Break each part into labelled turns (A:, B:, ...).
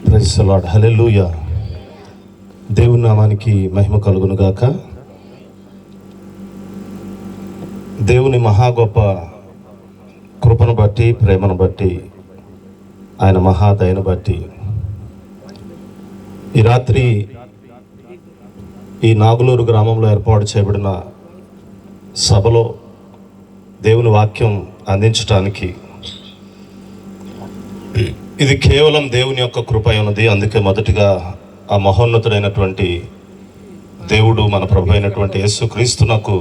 A: Praise the lord, హల్లెలూయా. దేవుని నామానికి మహిమ కలుగును గాక. దేవుని మహా గొప్ప కృపను బట్టి, ప్రేమను బట్టి, ఆయన మహాదయను బట్టి ఈ రాత్రి ఈ నాగులూరు గ్రామంలో ఏర్పాటు చేయబడిన సభలో దేవుని వాక్యం అందించటానికి ఇది కేవలం దేవుని యొక్క కృప ఉన్నది. అందుకే మొదటిగా ఆ మహోన్నతుడైనటువంటి దేవుడు, మన ప్రభు అయినటువంటి యేసుక్రీస్తునకు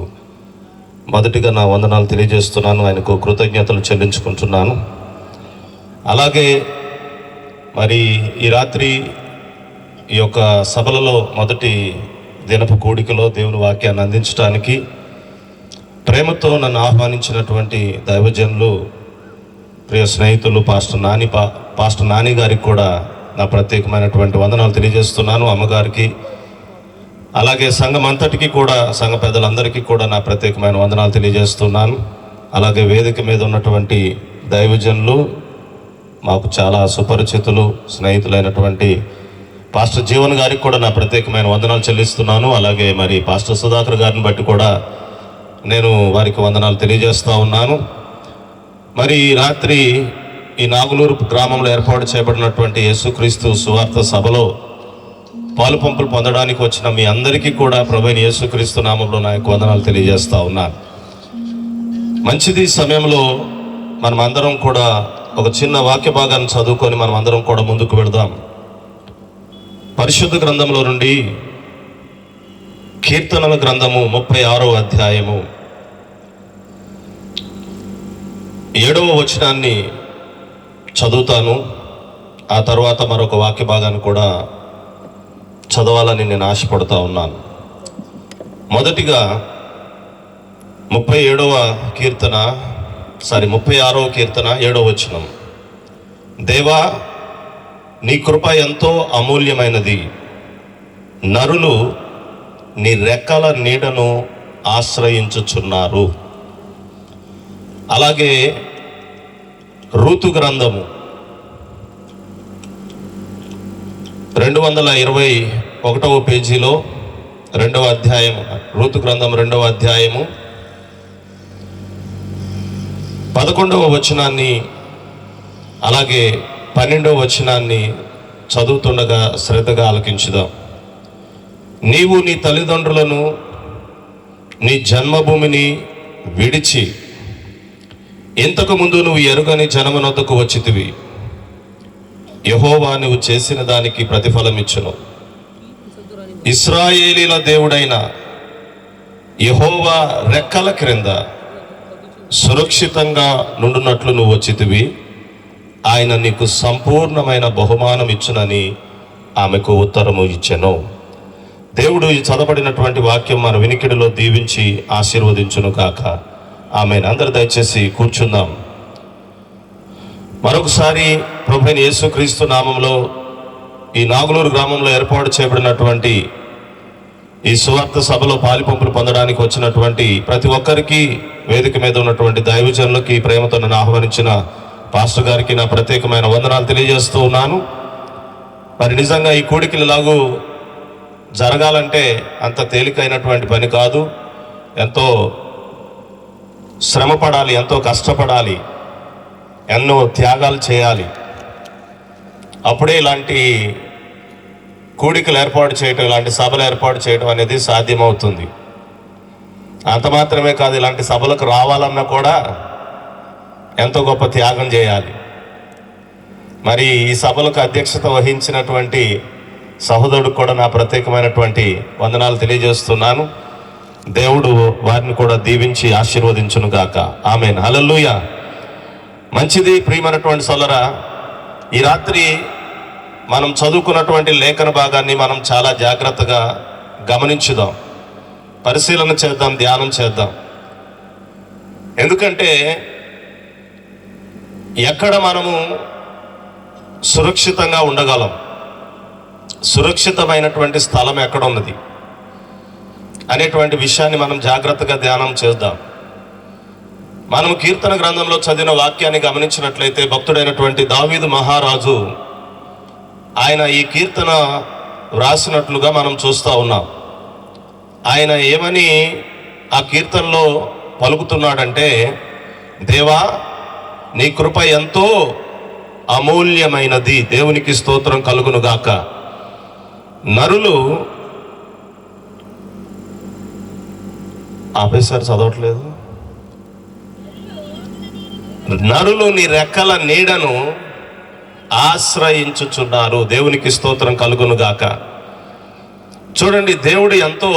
A: మొదటిగా నా వందనాలు తెలియజేస్తున్నాను. ఆయనకు కృతజ్ఞతలు చెల్లించుకుంటున్నాను. అలాగే మరి ఈ రాత్రి ఈ యొక్క సభలలో మొదటి దినపు కూడికలో దేవుని వాక్యాన్ని అందించడానికి ప్రేమతో నన్ను ఆహ్వానించినటువంటి దైవజనులు, ప్రియ స్నేహితులు పాస్టర్ నాని గారికి కూడా నా ప్రత్యేకమైనటువంటి వందనాలు తెలియజేస్తున్నాను. అమ్మగారికి, అలాగే సంఘం అంతటికి కూడా, సంఘ పెద్దలందరికీ కూడా నా ప్రత్యేకమైన వందనాలు తెలియజేస్తున్నాను. అలాగే వేదిక మీద ఉన్నటువంటి దైవజనులు, మాకు చాలా సుపరిచితులు, స్నేహితులైనటువంటి పాస్టర్ జీవన్ గారికి కూడా నా ప్రత్యేకమైన వందనాలు చెల్లిస్తున్నాను. అలాగే మరి పాస్టర్ సుధాకర్ గారిని బట్టి కూడా నేను వారికి వందనాలు తెలియజేస్తూ ఉన్నాను. మరి రాత్రి ఈ నాగులూరు గ్రామంలో ఏర్పాటు చేయబడినటువంటి యేసుక్రీస్తు సువార్త సభలో పాలుపంపులు పొందడానికి వచ్చిన మీ అందరికీ కూడా ప్రభువైన యేసుక్రీస్తు నామంలో నా యొక్క వందనాలు తెలియజేస్తూ ఉన్నాను. మంచిది, సమయంలో మనం అందరం కూడా ఒక చిన్న వాక్య భాగాన్ని చదువుకొని మనం అందరం కూడా ముందుకు వెళదాం. పరిశుద్ధ గ్రంథంలో నుండి కీర్తనల గ్రంథము 36వ అధ్యాయము 7వ వచనాన్ని చదువుతాను. ఆ తర్వాత మరొక వాక్య భాగాన్ని కూడా చదవాలని నేను ఆశపడుతూ ఉన్నాను. మొదటిగా 36వ కీర్తన 7వ వచనం. దేవా, నీ కృప ఎంతో అమూల్యమైనది, నరులు నీ రెక్కల నీడను ఆశ్రయించుచున్నారు. అలాగే రూతు గ్రంథము 221వ పేజీలో 2వ అధ్యాయము, రూతు గ్రంథం 2వ అధ్యాయము 11వ వచనాన్ని అలాగే 12వ వచనాన్ని చదువుతుండగా శ్రద్ధగా ఆలకించుదాం. నీవు నీ తల్లిదండ్రులను, నీ జన్మభూమిని విడిచి ఇంతకు ముందు నువ్వు ఎరుగని జనమునొద్దకు వచ్చితివి. యెహోవా నువ్వు చేసిన దానికి ప్రతిఫలం ఇచ్చును. ఇశ్రాయేలీల దేవుడైన యెహోవా రెక్కల క్రింద సురక్షితంగా నుండునట్లు నువ్వు వచ్చితివి. ఆయన నీకు సంపూర్ణమైన బహుమానం ఇచ్చునని ఆమెకు ఉత్తరము ఇచ్చెను. దేవుడు ఈ చదవబడినటువంటి వాక్యం మన వినికిడిలో దీవించి ఆశీర్వదించును కాక. ఆమేన్. అందరూ దయచేసి కూర్చుందాం. మరొకసారి ప్రభువైన యేసుక్రీస్తు నామంలో ఈ నాగులూరు గ్రామంలో ఏర్పాటు చేయబడినటువంటి ఈ సువార్త సభలో పాలిపంపులు పొందడానికి వచ్చినటువంటి ప్రతి ఒక్కరికి, వేదిక మీద ఉన్నటువంటి దైవజనులకి, ప్రేమతో నన్ను ఆహ్వానించిన పాస్టర్ గారికి నా ప్రత్యేకమైన వందనాలు తెలియజేస్తూ ఉన్నాను. మరి నిజంగా ఈ కూడికలు ఇలాగూ జరగాలంటే అంత తేలికైనటువంటి పని కాదు. ఎంతో శ్రమ పడాలి, ఎంతో కష్టపడాలి, ఎన్నో త్యాగాలు చేయాలి. అప్పుడే ఇలాంటి కూడికలు ఏర్పాటు చేయటం, ఇలాంటి సభలు ఏర్పాటు చేయడం అనేది సాధ్యమవుతుంది. అంత మాత్రమే కాదు, ఇలాంటి సభలకు రావాలన్నా కూడా ఎంతో గొప్ప త్యాగం చేయాలి. మరి ఈ సభలకు అధ్యక్షత వహించినటువంటి సహోదరుడికి కూడా నా ప్రత్యేకమైనటువంటి వందనాలు తెలియజేస్తున్నాను. దేవుడు వారిని కూడా దీవించి ఆశీర్వదించును గాక. ఆమేన్. హల్లెలూయా. మంచిది, ప్రియమైనటువంటి సోదరా, ఈ రాత్రి మనం చదువుకున్నటువంటి లేఖన భాగాన్ని మనం చాలా జాగ్రత్తగా గమనించుదాం, పరిశీలన చేద్దాం, ధ్యానం చేద్దాం. ఎందుకంటే ఎక్కడ మనము సురక్షితంగా ఉండగలం, సురక్షితమైనటువంటి స్థలం ఎక్కడ ఉన్నది అనేటువంటి విషయాన్ని మనం జాగ్రత్తగా ధ్యానం చేద్దాం. మనం కీర్తన గ్రంథంలో చదివిన వాక్యాన్ని గమనించినట్లయితే భక్తుడైనటువంటి దావీదు మహారాజు ఆయన ఈ కీర్తన వ్రాసినట్లుగా మనం చూస్తూ ఉన్నాం. ఆయన ఏమని ఆ కీర్తనలో పలుకుతున్నాడంటే, దేవా నీ కృప ఎంతో అమూల్యమైనది, దేవునికి స్తోత్రం కలుగునుగాక. నరులు ఆపేసారి చదవట్లేదు. నరులు నీ రెక్కల నీడను ఆశ్రయించుచున్నారు, దేవునికి స్తోత్రం కలుగునుగాక. చూడండి, దేవుడు ఎంతో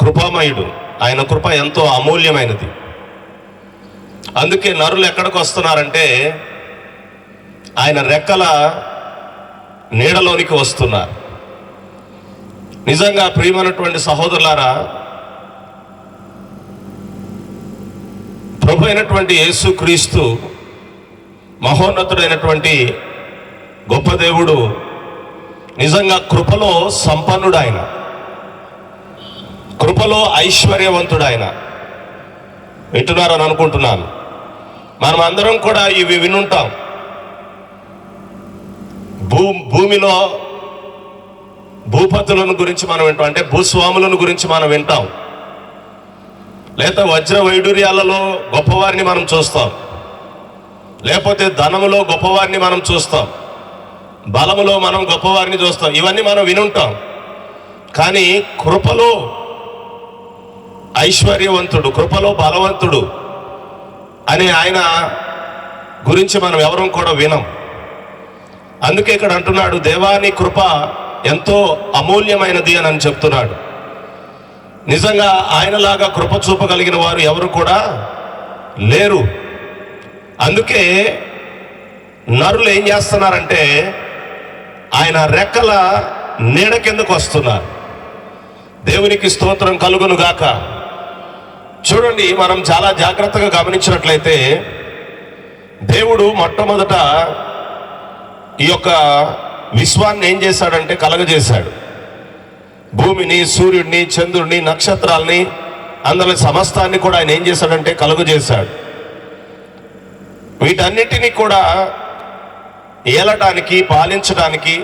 A: కృపామయుడు, ఆయన కృప ఎంతో అమూల్యమైనది. అందుకే నరులు ఎక్కడికి వస్తున్నారంటే ఆయన రెక్కల నీడలోనికి వస్తున్నారు. నిజంగా ప్రియమైనటువంటి సహోదరులారా, ప్రభు అయినటువంటి యేసుక్రీస్తు మహోన్నతుడైనటువంటి గొప్ప దేవుడు, నిజంగా కృపలో సంపన్నుడు, ఆయన కృపలో ఐశ్వర్యవంతుడు. ఆయన వింటున్నారని అనుకుంటున్నాను. మనం అందరం కూడా ఇవి వినుంటాం. భూమిలో భూపతులను గురించి మనం వింటాం, అంటే భూస్వాములను గురించి మనం వింటాం. లేదా వజ్ర వైడూర్యాలలో గొప్పవారిని మనం చూస్తాం, లేకపోతే ధనములో గొప్పవారిని మనం చూస్తాం, బలములో మనం గొప్పవారిని చూస్తాం. ఇవన్నీ మనం వినుంటాం. కానీ కృపలో ఐశ్వర్యవంతుడు, కృపలో బలవంతుడు అనే ఆయన గురించి మనం ఎవరం కూడా వినం. అందుకే ఇక్కడ అంటున్నాడు, దేవాని కృప ఎంతో అమూల్యమైనది అని చెప్తున్నాడు. నిజంగా ఆయనలాగా కృప చూపగలిగిన వారు ఎవరు కూడా లేరు. అందుకే నరులు ఏం చేస్తున్నారంటే ఆయన రెక్కల నీడ కిందకు వస్తున్నారు. దేవునికి స్తోత్రం కలుగును గాక. చూడండి, మనం చాలా జాగ్రత్తగా గమనించినట్లయితే దేవుడు మొట్టమొదట ఈ యొక్క విశ్వాన్ని ఏం చేశాడంటే కలగజేశాడు. భూమిని, సూర్యుడిని, చంద్రుడిని, నక్షత్రాలని, అందులో సమస్తాన్ని కూడా ఆయన ఏం చేశాడంటే కలుగజేశాడు. వీటన్నిటినీ కూడా ఏలటానికి, పాలించడానికి,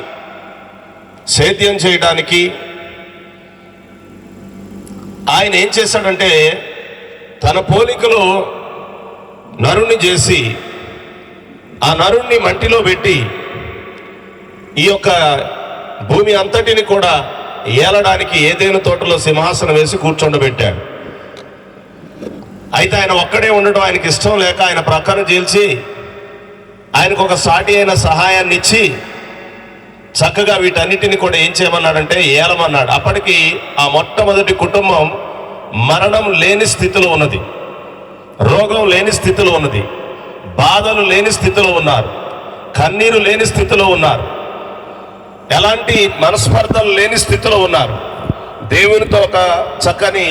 A: సేద్యం చేయడానికి ఆయన ఏం చేశాడంటే తన పోలికలో నరుణ్ణి చేసి ఆ నరుణ్ణి మంటిలో పెట్టి ఈ యొక్క భూమి అంతటిని కూడా ఏలడానికి ఏదేను తోటలో సింహాసనం వేసి కూర్చోండబెట్టాడు. అయితే ఆయన ఒక్కడే ఉండడం ఆయనకి ఇష్టం లేక ఆయన ప్రక్కన చేల్చి ఆయనకు ఒక సాటి అయిన సహాయాన్ని ఇచ్చి చక్కగా వీటన్నిటిని కూడా ఏం చేయమన్నాడంటే ఏలమన్నాడు. అప్పటికి ఆ మొట్టమొదటి కుటుంబం మరణం లేని స్థితిలో ఉన్నది, రోగం లేని స్థితిలో ఉన్నది, బాధలు లేని స్థితిలో ఉన్నారు, కన్నీరు లేని స్థితిలో ఉన్నారు, ఎలాంటి మనస్పర్ధలు లేని స్థితిలో ఉన్నారు. దేవునితో ఒక చక్కని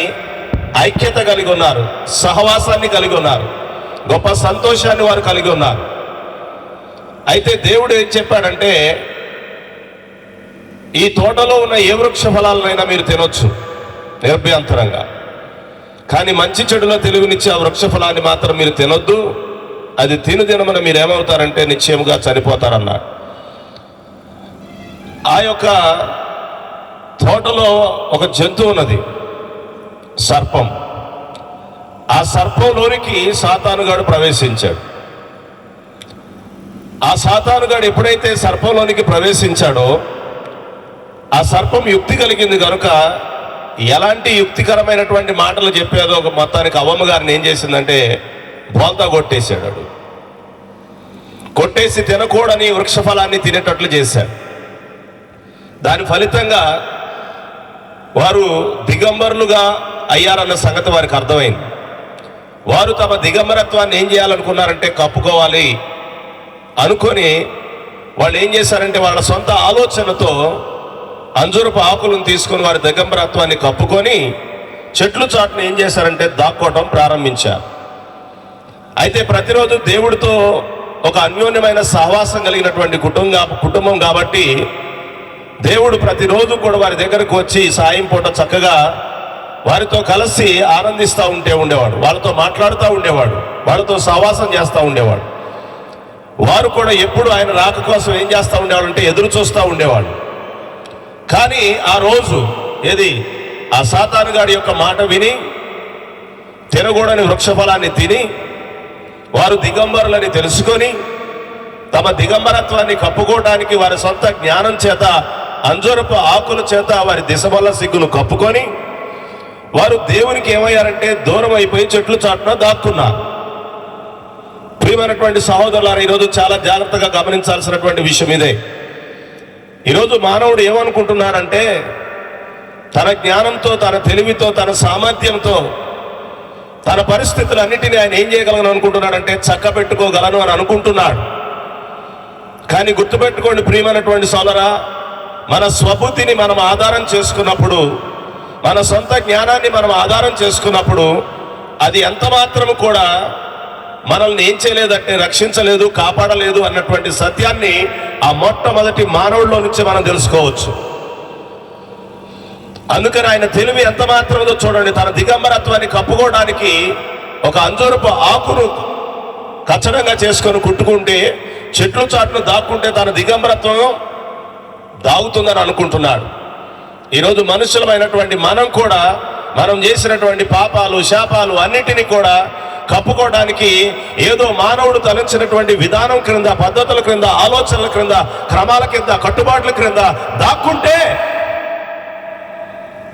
A: ఐక్యత కలిగి ఉన్నారు, సహవాసాన్ని కలిగి ఉన్నారు, గొప్ప సంతోషాన్ని వారు కలిగి ఉన్నారు. అయితే దేవుడు ఏం చెప్పాడంటే ఈ తోటలో ఉన్న ఏ వృక్ష ఫలాలనైనా మీరు తినొచ్చు నిర్భ్యంతరంగా, కానీ మంచి చెడులో తెలివినిచ్చే ఆ వృక్ష ఫలాన్ని మాత్రం మీరు తినొద్దు, అది తినమని మీరు ఏమవుతారంటే నిశ్చయముగా చనిపోతారన్నాడు. ఆ యొక్క తోటలో ఒక జంతువు ఉన్నది, సర్పం. ఆ సర్పంలోనికి సాతానుగాడు ప్రవేశించాడు. ఆ సాతానుగాడు ఎప్పుడైతే సర్పంలోనికి ప్రవేశించాడో ఆ సర్పం యుక్తి కలిగింది కనుక ఎలాంటి యుక్తికరమైనటువంటి మాటలు చెప్పేదో ఒక మొత్తానికి అవ్వమ్మ గారిని ఏం చేసిందంటే బోల్తా కొట్టేశాడు. కొట్టేసి తినకూడని వృక్షఫలాన్ని తినేటట్లు చేశాడు. దాని ఫలితంగా వారు దిగంబరులుగా అయ్యారన్న సంగతి వారికి అర్థమైంది. వారు తమ దిగంబరత్వాన్ని ఏం చేయాలనుకున్నారంటే కప్పుకోవాలి అనుకొని వాళ్ళు ఏం చేశారంటే వాళ్ళ సొంత ఆలోచనతో అంజూరపు ఆకులను తీసుకొని వారి దిగంబరత్వాన్ని కప్పుకొని చెట్లు చాటును ఏం చేశారంటే దాక్కోవటం ప్రారంభించారు. అయితే ప్రతిరోజు దేవుడితో ఒక అన్యోన్యమైన సహవాసం కలిగినటువంటి కుటుంబం కాబట్టి దేవుడు ప్రతిరోజు కూడా వారి దగ్గరకు వచ్చి సాయం పూట చక్కగా వారితో కలిసి ఆనందిస్తూ ఉండేవాడు, వాళ్ళతో మాట్లాడుతూ ఉండేవాడు, వాళ్ళతో సహవాసం చేస్తూ ఉండేవాడు. వారు కూడా ఎప్పుడు ఆయన రాక కోసం ఏం చేస్తూ ఉండేవాళ్ళు అంటే ఎదురు చూస్తూ ఉండేవాళ్ళు. కానీ ఆ రోజు ఏది ఆ సాతాను గాడి యొక్క మాట విని తినకూడని వృక్షఫలాన్ని తిని వారు దిగంబరులని తెలుసుకొని తమ దిగంబరత్వాన్ని కప్పుకోవడానికి వారి సొంత జ్ఞానం చేత అంజూరపు ఆకుల చేత వారి దిశబల్ల సిగ్గును కప్పుకొని వారు దేవునికి ఏమయ్యారంటే దూరం అయిపోయి చెట్లు చాటున దాక్కున్నారు. ప్రియమైనటువంటి సహోదరులారా, ఈరోజు చాలా జాగ్రత్తగా గమనించాల్సినటువంటి విషయం ఇదే. ఈరోజు మానవుడు ఏమనుకుంటున్నాడంటే తన జ్ఞానంతో, తన తెలివితో, తన సామర్థ్యంతో తన పరిస్థితులన్నిటినీ ఆయన ఏం చేయగలను అనుకుంటున్నాడంటే చక్కబెట్టుకోగలను అని అనుకుంటున్నాడు. కానీ గుర్తుపెట్టుకోండి ప్రియమైనటువంటి సోదరా, మన స్వబుద్ధిని మనం ఆధారం చేసుకున్నప్పుడు, మన సొంత జ్ఞానాన్ని మనం ఆధారం చేసుకున్నప్పుడు అది ఎంత మాత్రము కూడా మనల్ని ఏం చేయలేదంటే రక్షించలేదు, కాపాడలేదు అన్నటువంటి సత్యాన్ని ఆ మొట్టమొదటి మానవుల్లో నుంచి మనం తెలుసుకోవచ్చు. అందుకని ఆయన తెలివి ఎంత మాత్రమో చూడండి, తన దిగంబరత్వాన్ని కప్పుకోవడానికి ఒక అంజూరపు ఆకును కచ్చడంగా చేసుకొని కుట్టుకుంటే చెట్లు చాటును దాక్కుంటే తన దిగంబరత్వం దాగుతుందని అనుకుంటున్నాడు. ఈరోజు మనుషులమైనటువంటి మనం కూడా మనం చేసినటువంటి పాపాలు, శాపాలు అన్నిటినీ కూడా కప్పుకోవడానికి ఏదో మానవుడు తలంచినటువంటి విధానం క్రింద, పద్ధతుల క్రింద, ఆలోచనల క్రింద, క్రమాల కింద, కట్టుబాట్ల క్రింద దాక్కుంటే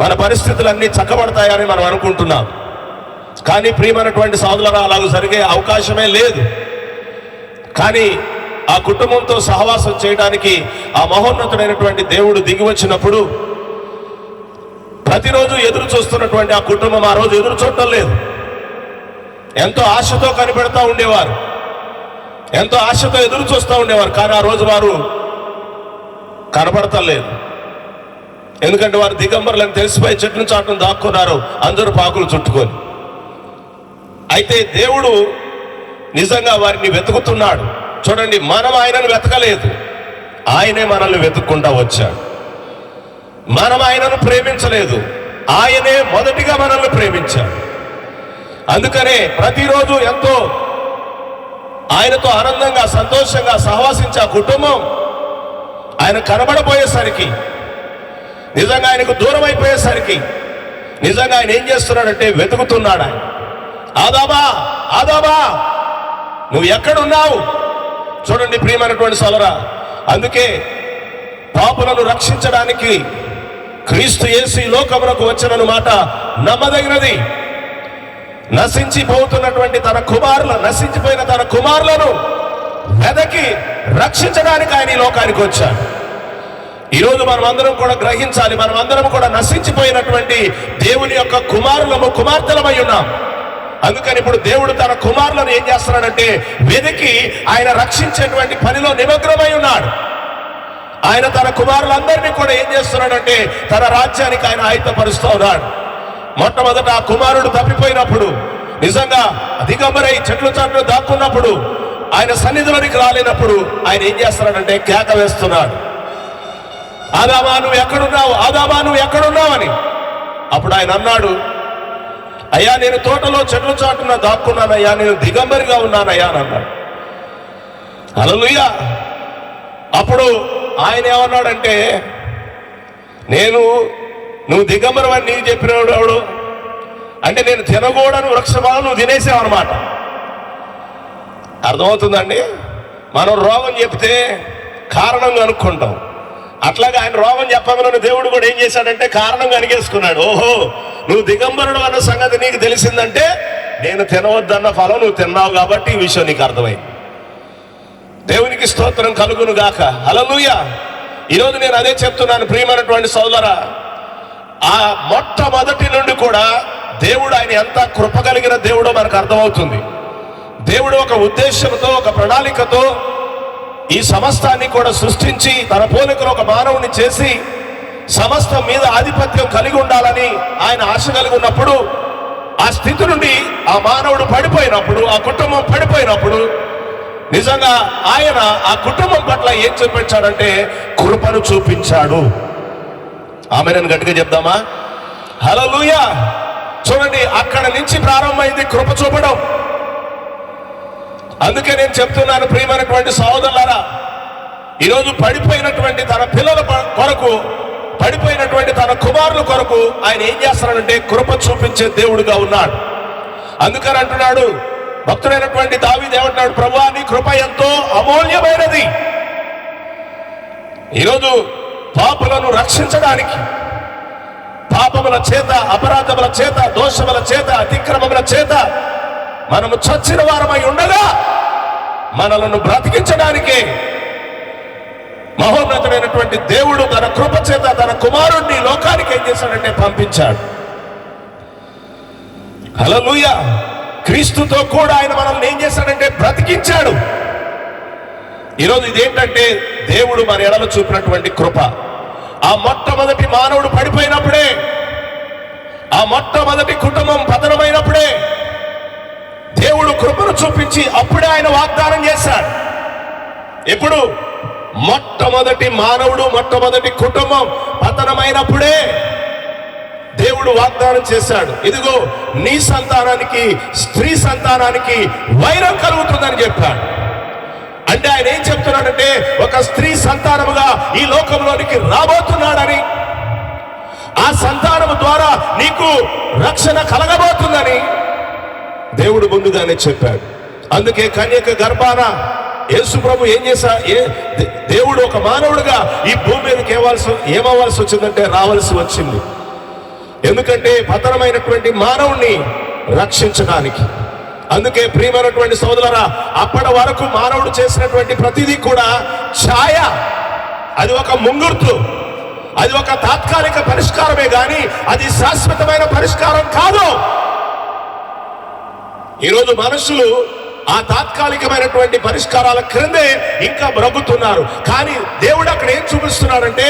A: మన పరిస్థితులన్నీ చక్కబడతాయని మనం అనుకుంటున్నాం. కానీ ప్రియమైనటువంటి సోదరులారా, అలాగ జరిగే అవకాశమే లేదు. కానీ ఆ కుటుంబంతో సహవాసం చేయడానికి ఆ మహోన్నతుడైనటువంటి దేవుడు దిగి వచ్చినప్పుడు ప్రతిరోజు ఎదురు చూస్తున్నటువంటి ఆ కుటుంబం ఆ రోజు ఎదురు చూడటం లేదు. ఎంతో ఆశతో కనిపెడతా ఉండేవారు, ఎంతో ఆశతో ఎదురు చూస్తూ ఉండేవారు. కానీ ఆ రోజు వారు కనబడటం లేదు. ఎందుకంటే వారు దిగంబరులను తెలిసిపోయి చెట్లను చాటును దాక్కున్నారు, అందరూ పాకులు చుట్టుకొని. అయితే దేవుడు నిజంగా వారిని వెతుకుతున్నాడు. చూడండి, మనం ఆయనను వెతకలేదు, ఆయనే మనల్ని వెతుక్కుంటా వచ్చాడు. మనం ఆయనను ప్రేమించలేదు, ఆయనే మొదటిగా మనల్ని ప్రేమించాడు. అందుకనే ప్రతిరోజు ఎంతో ఆయనతో ఆనందంగా, సంతోషంగా సహవాసించే ఆ కుటుంబం ఆయన కనబడబోయేసరికి, నిజంగా ఆయనకు దూరం అయిపోయేసరికి నిజంగా ఆయన ఏం చేస్తున్నాడంటే వెతుకుతున్నాడు. ఆయన ఆదామా, ఆదామా నువ్వు ఎక్కడున్నావు? చూడండి ప్రియమైనటువంటి సోదరా, అందుకే పాపులను రక్షించడానికి క్రీస్తు యేసు ఈ లోకమునకు వచ్చిన మాట నమ్మదగినది. నశించిపోతున్నటువంటి నశించిపోయిన తన కుమారులను వెదకి రక్షించడానికి ఆయన ఈ లోకానికి వచ్చాడు. ఈరోజు మనం అందరం కూడా గ్రహించాలి, మనం అందరం కూడా నశించిపోయినటువంటి దేవుని యొక్క కుమారులము, కుమార్తెలమై ఉన్నాం. అందుకని ఇప్పుడు దేవుడు తన కుమారులను ఏం చేస్తున్నాడంటే వెదికి ఆయన రక్షించేటువంటి పనిలో నిమగ్నమై ఉన్నాడు. ఆయన తన కుమారులందరినీ కూడా ఏం చేస్తున్నాడంటే తన రాజ్యానికి ఆయన ఆయుధపరుస్తూ ఉన్నాడు. మొట్టమొదట ఆ కుమారుడు తప్పిపోయినప్పుడు, నిజంగా దిగంబరై చెట్లు చాటును దాక్కున్నప్పుడు, ఆయన సన్నిధిలోనికి రాలేనప్పుడు ఆయన ఏం చేస్తున్నాడంటే కేక వేస్తున్నాడు, ఆదామా నువ్వు ఎక్కడున్నావు, ఆదామా నువ్వు ఎక్కడున్నావు అని. అప్పుడు ఆయన అన్నాడు, అయ్యా నేను తోటలో చెట్లు చాటున దాక్కున్నానయ్యా, నేను దిగంబరిగా ఉన్నానయ్యా అని అన్నాడు. హల్లెలూయా. అప్పుడు ఆయన ఏమన్నాడంటే, నువ్వు దిగంబరమని నీకు చెప్పినవాడు ఎవడు అంటే నేను తినకూడని వృక్షఫలం నువ్వు తినేసావన్నమాట. అర్థమవుతుందండి? మనం రోగం చెప్తే కారణం కనుక్కుంటాం. అట్లాగే ఆయన రోగం చెప్పగలను దేవుడు కూడా ఏం చేశాడంటే కారణం కనిగేసుకున్నాడు. ఓహో, నువ్వు దిగంబరుడు అన్న సంగతి నీకు తెలిసిందంటే నేను తినవద్దన్న ఫలం నువ్వు తిన్నావు కాబట్టి ఈ విషయం నీకు అర్థమైంది. దేవునికి స్తోత్రం కలుగును గాక. హల్లెలూయా. ఈరోజు నేను అదే చెప్తున్నాను ప్రియమైనటువంటి సోదరా, ఆ మొట్టమొదటి నుండి కూడా దేవుడు ఆయన ఎంత కృప కలిగిన దేవుడో మనకు అర్థమవుతుంది. దేవుడు ఒక ఉద్దేశంతో, ఒక ప్రణాళికతో ఈ సమస్తాన్ని కూడా సృష్టించి తన పోలికలో ఒక మానవుని చేసి సమస్తం మీద ఆధిపత్యం కలిగి ఉండాలని ఆయన ఆశ కలిగి ఉన్నప్పుడు, ఆ స్థితి నుండి ఆ మానవుడు పడిపోయినప్పుడు, ఆ కుటుంబం పడిపోయినప్పుడు నిజంగా ఆయన ఆ కుటుంబం పట్ల ఏం చూపించాడంటే కృపను చూపించాడు. ఆమేన్ గట్టిగా చెప్దామా? హల్లెలూయా. చూడండి, అక్కడ నుంచి ప్రారంభమైంది కృప చూపడం. అందుకే నేను చెప్తున్నాను, ప్రియమైనటువంటి సహోదరులారా, ఈరోజు పడిపోయినటువంటి తన పిల్లల కొరకు, పడిపోయినటువంటి తన కుమారుల కొరకు ఆయన ఏం చేస్తున్నాడంటే కృప చూపించే దేవుడుగా ఉన్నాడు. అందుకని అంటున్నాడు భక్తుడైనటువంటి దావీదు ఏమంటున్నాడు, ప్రభువా నీ కృప ఎంతో అమూల్యమైనది. ఈరోజు పాపులను రక్షించడానికి, పాపముల చేత, అపరాధముల చేత, దోషముల చేత, అతిక్రమముల చేత మనము చచ్చిన వారమై ఉండగా మనలను బ్రతికించడానికే మహోన్నతుడైనటువంటి దేవుడు తన కృప చేత తన కుమారుణ్ణి లోకానికి ఏం చేశాడంటే పంపించాడు. హల్లెలూయా. క్రీస్తుతో కూడా ఆయన మనల్ని ఏం చేశాడంటే బ్రతికించాడు. ఈరోజు ఇదేంటంటే దేవుడు మన ఎడల చూపినటువంటి కృప. ఆ మొట్టమొదటి మానవుడు పడిపోయినప్పుడే, ఆ మొట్టమొదటి కుటుంబం పతనమైనప్పుడే దేవుడు కృపను చూపించి అప్పుడే ఆయన వాగ్దానం చేశాడు. ఎప్పుడు? మొట్టమొదటి మానవుడు, మొట్టమొదటి కుటుంబం పతనమైనప్పుడే దేవుడు వాగ్దానం చేశాడు, ఇదిగో నీ సంతానానికి, స్త్రీ సంతానానికి వైరం కలుగుతుందని చెప్పాడు. అంటే ఆయన ఏం చెప్తున్నాడంటే ఒక స్త్రీ సంతానముగా ఈ లోకంలోనికి రాబోతున్నాడని, ఆ సంతానము ద్వారా నీకు రక్షణ కలగబోతుందని దేవుడు ముందుగానే చెప్పాడు. అందుకే కన్యక గర్భాన యేసు ప్రభు ఏం చేశా, దేవుడు ఒక మానవుడిగా ఈ భూమి మీదకి ఏమవ్వాల్సి వచ్చిందంటే రావాల్సి వచ్చింది. ఎందుకంటే పతనమైనటువంటి మానవుణ్ణి రక్షించడానికి. అందుకే ప్రియమైనటువంటి సోదరులారా, అప్పటి వరకు మానవుడు చేసినటువంటి ప్రతిదీ కూడా ఛాయ, అది ఒక ముంగుర్తు, అది ఒక తాత్కాలిక పరిష్కారమే గాని అది శాశ్వతమైన పరిష్కారం కాదు. ఈరోజు మనుషులు ఆ తాత్కాలికమైనటువంటి పరిష్కారాల క్రిందే ఇంకా బ్రతుకుతున్నారు. కానీ దేవుడు అక్కడ ఏం చూపిస్తున్నాడంటే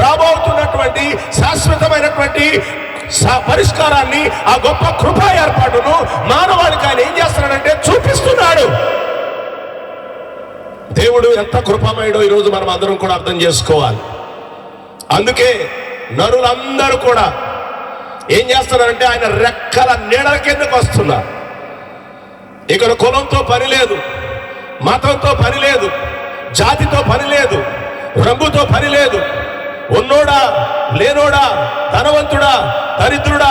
A: రాబోతున్నటువంటి శాశ్వతమైనటువంటి పరిష్కారాన్ని, ఆ గొప్ప కృపా ఏర్పాటును మానవాళికి ఆయన ఏం చేస్తున్నాడంటే చూపిస్తున్నాడు. దేవుడు ఎంత కృపమయుడో ఈరోజు మనం అందరం కూడా అర్థం చేసుకోవాలి. అందుకే నరులందరూ కూడా ఏం చేస్తున్నారంటే ఆయన రెక్కల నీడల కిందకు వస్తున్నారు. ఇక్కడ కులంతో పని లేదు, మతంతో పని లేదు, జాతితో పని లేదు, రంగుతో పని లేదు, ఉన్నోడా లేనోడా, ధనవంతుడా దరిద్రుడా,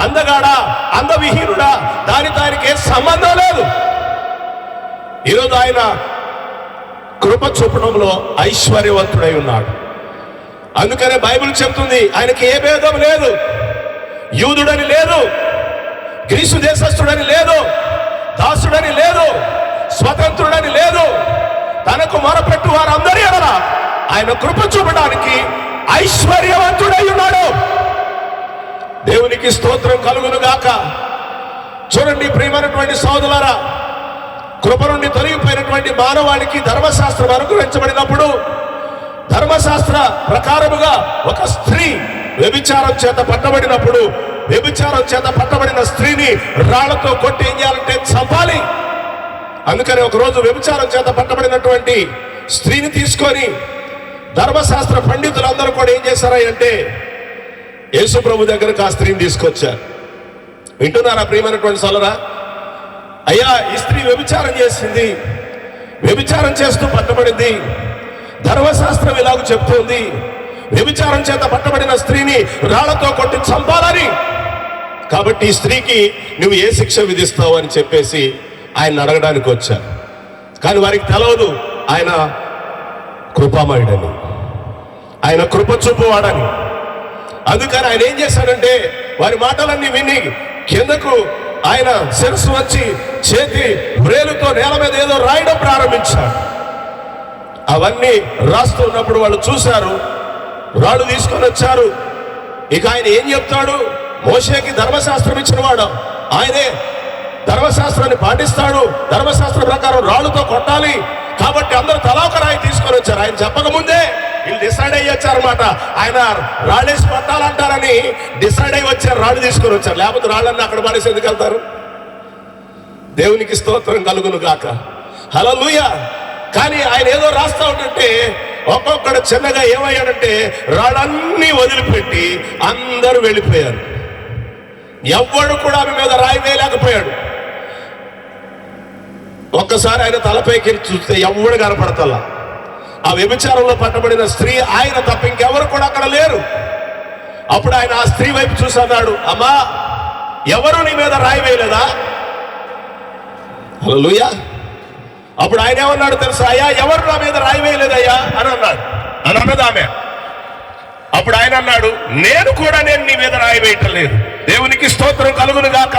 A: అందగాడా అందవిహీనుడా, దానికి ఏ సంబంధం లేదు. ఈరోజు ఆయన కృప చూపడంలో ఐశ్వర్యవంతుడై ఉన్నాడు. అందుకనే బైబిల్ చెప్తుంది ఆయనకి ఏ భేదం లేదు, యూదుడని లేదు, గ్రీసు దేశస్థుడని లేదు, దాసుడని లేదు, స్వతంత్రుడని లేదు, తనకు మొరపెట్టు వారందరి ఎడల ఆయన కృప చూపడానికి ఐశ్వర్యవంతుడై ఉన్నాడు. దేవునికి స్తోత్రం కలుగును గాక. చూడండి ప్రియమైనటువంటి సోదరులారా, కృప నుండి తొలగిపోయినటువంటి మానవాళికి ధర్మశాస్త్రం అనుగ్రహించబడినప్పుడు, ధర్మశాస్త్ర ప్రకారముగా ఒక స్త్రీ వ్యభిచారం చేత పట్టబడినప్పుడు, వ్యభిచారం చేత పట్టబడిన స్త్రీని రాళ్లతో కొట్టి ఏం చేయాలంటే చంపాలి. అందుకని ఒకరోజు వ్యభిచారం చేత పట్టబడినటువంటి స్త్రీని తీసుకొని ధర్మశాస్త్ర పండితులందరూ కూడా ఏం చేశారంటే యేసు ప్రభు దగ్గరకు ఆ స్త్రీని తీసుకొచ్చారు. వింటున్నారా ప్రియమైనటువంటి సోదరులారా? అయ్యా, ఈ స్త్రీ వ్యభిచారం చేసింది, వ్యభిచారం చేస్తూ పట్టబడింది, ధర్మశాస్త్రం ఇలాగ చెప్తుంది, వ్యభిచారం చేత పట్టబడిన స్త్రీని రాళ్లతో కొట్టి చంపాలని, కాబట్టి ఈ స్త్రీకి నువ్వు ఏ శిక్ష విధిస్తావు అని చెప్పేసి ఆయన అడగడానికి వచ్చారు. కానీ వారికి తెలవదు ఆయన కృపామయుడని, ఆయన కృప చూపువాడని. అందుకని ఆయన ఏం చేశాడంటే వారి మాటలన్నీ విని కిందకు ఆయన శిరస్సు వచ్చి చేతి వ్రేలుతో నేల మీద ఏదో రాయడం ప్రారంభించాడు. అవన్నీ రాస్తున్నప్పుడు వాళ్ళు చూశారు, రాళ్ళు తీసుకొని వచ్చారు. ఇక ఆయన ఏం చెప్తాడు? మోషేకి ధర్మశాస్త్రం ఇచ్చిన వాడు ఆయనే, ధర్మశాస్త్రాన్ని పాటిస్తాడు, ధర్మశాస్త్రం ప్రకారం రాళ్ళుతో కొట్టాలి, కాబట్టి అందరూ తలా ఒక రాయి తీసుకొని వచ్చారు. ఆయన చెప్పకముందే వీళ్ళు డిసైడ్ అయ్యి వచ్చారన్నమాట. ఆయన రాళ్ళేసి కొట్టాలంటారని డిసైడ్ అయ్యి వచ్చారు, రాళ్ళు తీసుకొని వచ్చారు. లేకపోతే రాళ్ళన్నీ అక్కడ పడేసి ఎందుకు వెళ్తారు? దేవునికి స్తోత్రం కలుగును గాక. హల్లెలూయా. కానీ ఆయన ఏదో రాస్తా ఉంటుంటే ఒక్కొక్కడు చిన్నగా ఏమయ్యాడంటే రాళ్ళన్నీ వదిలిపెట్టి అందరూ వెళ్ళిపోయారు. ఎవ్వడు కూడా ఆమె మీద రాయి వేయలేకపోయాడు. ఒక్కసారి ఆయన తలపైకి చూస్తే ఎవడు కనపడతల్లా. ఆ వ్యభిచారంలో పట్టబడిన స్త్రీ ఆయన తప్ప ఇంకెవరు కూడా అక్కడ లేరు. అప్పుడు ఆయన ఆ స్త్రీ వైపు చూసి అన్నాడు, అమ్మా, ఎవరు నీ మీద రాయి వేయలేదా? హల్లెలూయా. అప్పుడు ఆయన ఏమన్నాడు తెలుసా? అయ్యా, ఎవరు నా మీద రాయి వేయలేదయ్యా అని అన్నాడు. అని అన్నది ఆమె. అప్పుడు ఆయన అన్నాడు, నేను నీ మీద రాయి వేయటం లేదు. దేవునికి స్తోత్రం కలుగును గాక.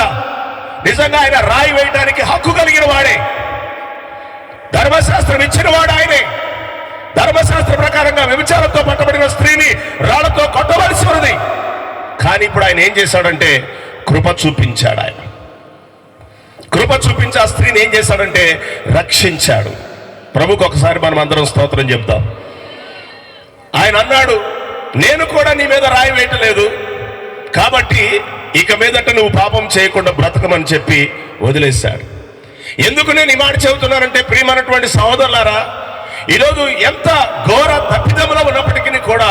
A: నిజంగా ఆయన రాయి వేయటానికి హక్కు కలిగిన వాడే, ధర్మశాస్త్రం ఇచ్చిన వాడు ఆయనే. ధర్మశాస్త్ర ప్రకారంగా వ్యభిచారంతో పట్టబడిన స్త్రీని రాళ్లతో కొట్టవలసి ఉన్నది. కానీ ఇప్పుడు ఆయన ఏం చేశాడంటే కృప చూపించాడు. ఆయన కృప చూపించి ఆ స్త్రీని ఏం చేశాడంటే రక్షించాడు. ప్రభుకు ఒకసారి మనం అందరం స్తోత్రం చెప్తాం. ఆయన అన్నాడు, నేను కూడా నీ మీద రాయి వేయటలేదు, కాబట్టి ఇక మీదట నువ్వు పాపం చేయకుండా బ్రతకమని చెప్పి వదిలేశాడు. ఎందుకు నేను ఈ మాట చెబుతున్నానంటే, ప్రియమైనటువంటి సహోదరులారా, ఈరోజు ఎంత ఘోర తప్పిదములో ఉన్నప్పటికీ కూడా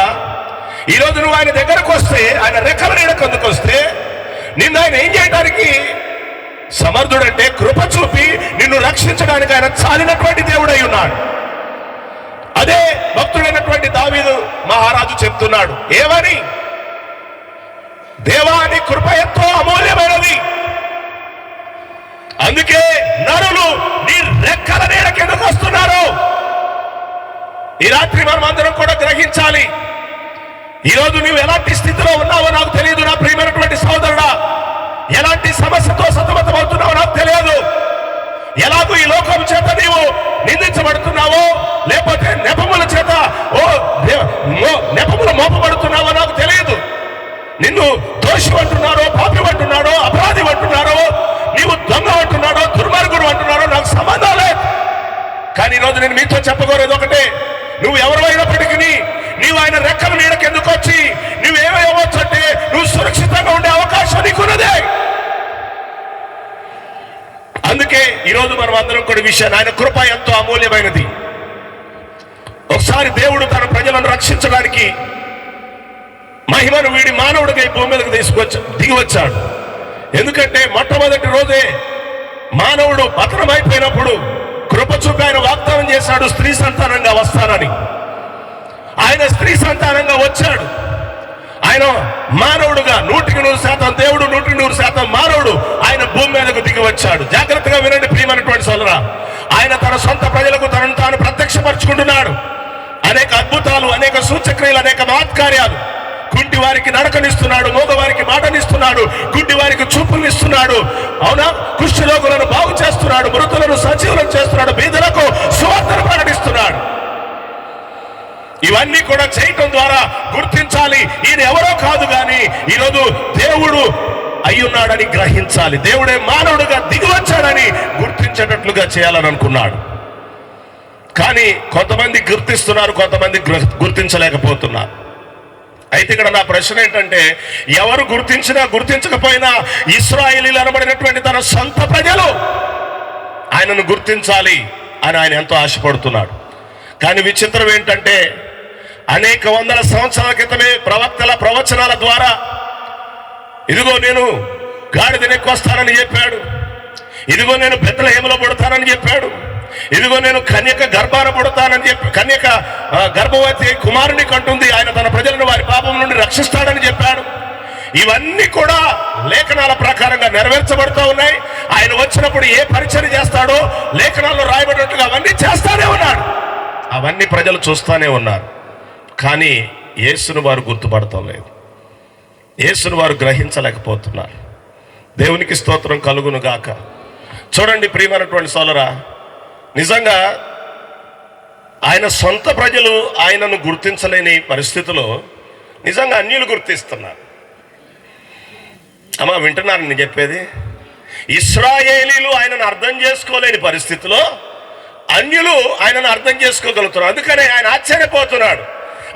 A: ఈరోజు నువ్వు ఆయన దగ్గరకు వస్తే, ఆయన రెక్కల నీడకు అందుకొస్తే, నిన్ను ఆయన ఏం చేయడానికి సమర్థుడంటే కృప చూపి నిన్ను రక్షించడానికి ఆయన చాలినటువంటి దేవుడై ఉన్నాడు. అదే భక్తుడైనటువంటి దావీదు మహారాజు చెప్తున్నాడు. ఏమని? దేవా, నీ కృప ఎంతో అమూల్యమైనది, అందుకే నరులు నీ రెక్కల నీడ కిందకు వస్తున్నారు. ఈ రాత్రి మనం అందరం కూడా గ్రహించాలి. ఈరోజు నువ్వు ఎలాంటి స్థితిలో ఉన్నావో నాకు తెలియదు నా ప్రియమైనటువంటి సోదరుడా. ఎలాంటి సమస్యతో సతమతమవుతున్నావో నాకు తెలియదు. ఎలాగో ఈ లోకం చేత నీవు నిందించబడుతున్నావో, లేకపోతే నెపముల చేత నెపములు మోపబడుతున్నావో నాకు తెలియదు. నిన్ను దోషి అంటున్నారో, పాపి అంటున్నారో, అపరాధి అంటున్నారో, నీవు దొంగ అంటున్నాడో, దుర్మార్గుడు అంటున్నారో నాకు సంబంధం లేదు. కానీ ఈరోజు నేను మీతో చెప్పకూడదు ఒకటే, నువ్వు ఎవరు అయినప్పటికీ నీవు ఆయన రెక్కల నీడకి ఎందుకు వచ్చి నువ్వేమవ్వచ్చు అంటే నువ్వు సురక్షితంగా ఉండే అవకాశం నీకున్నదే. అందుకే ఈరోజు మనం అందరం కూడా విషయాన్ని, ఆయన కృప ఎంతో అమూల్యమైనది. ఒకసారి దేవుడు తన ప్రజలను రక్షించడానికి మహిమను వీడి మానవుడిగా ఈ భూమి మీదకి దిగి వచ్చాడు. ఎందుకంటే మొట్టమొదటి రోజే మానవుడు పతనమైపోయినప్పుడు కృప చూపి ఆయన వాగ్దానం చేశాడు, స్త్రీ సంతానంగా వస్తానని. ఆయన స్త్రీ సంతానంగా వచ్చాడు. ఆయన మానవుడుగా 100% దేవుడు, 100% మానవుడు ఆయన భూమి మీదకు దిగి వచ్చాడు. జాగ్రత్తగా వినండి ప్రియమైనటువంటి సోదరా. ఆయన తన సొంత ప్రజలకు తనను తాను ప్రత్యక్షపరుచుకుంటున్నాడు. అనేక అద్భుతాలు, అనేక సూచక్రియలు, అనేక మహత్కార్యాలు. కుంటి వారికి నడకనిస్తున్నాడు, మోగవారికి మాటనిస్తున్నాడు, గుడ్డి వారికి చూపునిస్తున్నాడు. అవునా? కుష్ఠరోగులను బాగు చేస్తున్నాడు, మృతులను సజీవులను చేస్తున్నాడు, బీదలకు సువార్తను ప్రకటిస్తున్నాడు. ఇవన్నీ కూడా చేయటం ద్వారా గుర్తించాలి, ఈయన ఎవరో కాదు కానీ ఈరోజు దేవుడు అయ్యున్నాడని గ్రహించాలి. దేవుడే మానవుడుగా దిగి వచ్చాడని గుర్తించేటట్లుగా చేయాలని అనుకున్నాడు. కానీ కొంతమంది గుర్తిస్తున్నారు, కొంతమంది గుర్తించలేకపోతున్నారు. అయితే ఇక్కడ నా ప్రశ్న ఏంటంటే, ఎవరు గుర్తించినా గుర్తించకపోయినా ఇశ్రాయేలీయులు అనబడినటువంటి తన సొంత ప్రజలు ఆయనను గుర్తించాలి అని ఆయన ఎంతో ఆశపడుతున్నాడు. కానీ విచిత్రం ఏంటంటే, అనేక వందల సంవత్సరాల క్రితమే ప్రవక్తల ప్రవచనాల ద్వారా ఇదిగో నేను గాడిదనెక్కొస్తానని చెప్పాడు, ఇదిగో నేను బెత్లెహేములో పుడతానని చెప్పాడు, ఇదిగో నేను కన్యక గర్భాన పుడతానని చెప్పి, కన్యక గర్భవతి కుమారుని కంటుంది, ఆయన తన ప్రజలను వారి పాపం నుండి రక్షిస్తాడని చెప్పాడు. ఇవన్నీ కూడా లేఖనాల ప్రకారంగా నెరవేర్చబడుతూ ఉన్నాయి. ఆయన వచ్చినప్పుడు ఏ పరిచయం చేస్తాడో లేఖనాల్లో రాయబడినట్టుగా అవన్నీ చేస్తానే ఉన్నాడు. అవన్నీ ప్రజలు చూస్తూనే ఉన్నారు. కానీ యేసును వారు గుర్తుపడటం లేదు, యేసును వారు గ్రహించలేకపోతున్నారు. దేవునికి స్తోత్రం కలుగును గాక. చూడండి ప్రియమైనటువంటి సోదరా, నిజంగా ఆయన సొంత ప్రజలు ఆయనను గుర్తించలేని పరిస్థితిలో నిజంగా అన్యులు గుర్తిస్తున్నారు. అమ్మా, వింటున్నారు నేను చెప్పేది? ఇశ్రాయేలీలు ఆయనను అర్థం చేసుకోలేని పరిస్థితిలో అన్యులు ఆయనను అర్థం చేసుకోగలుగుతున్నారు. అందుకనే ఆయన ఆశ్చర్యపోతున్నాడు,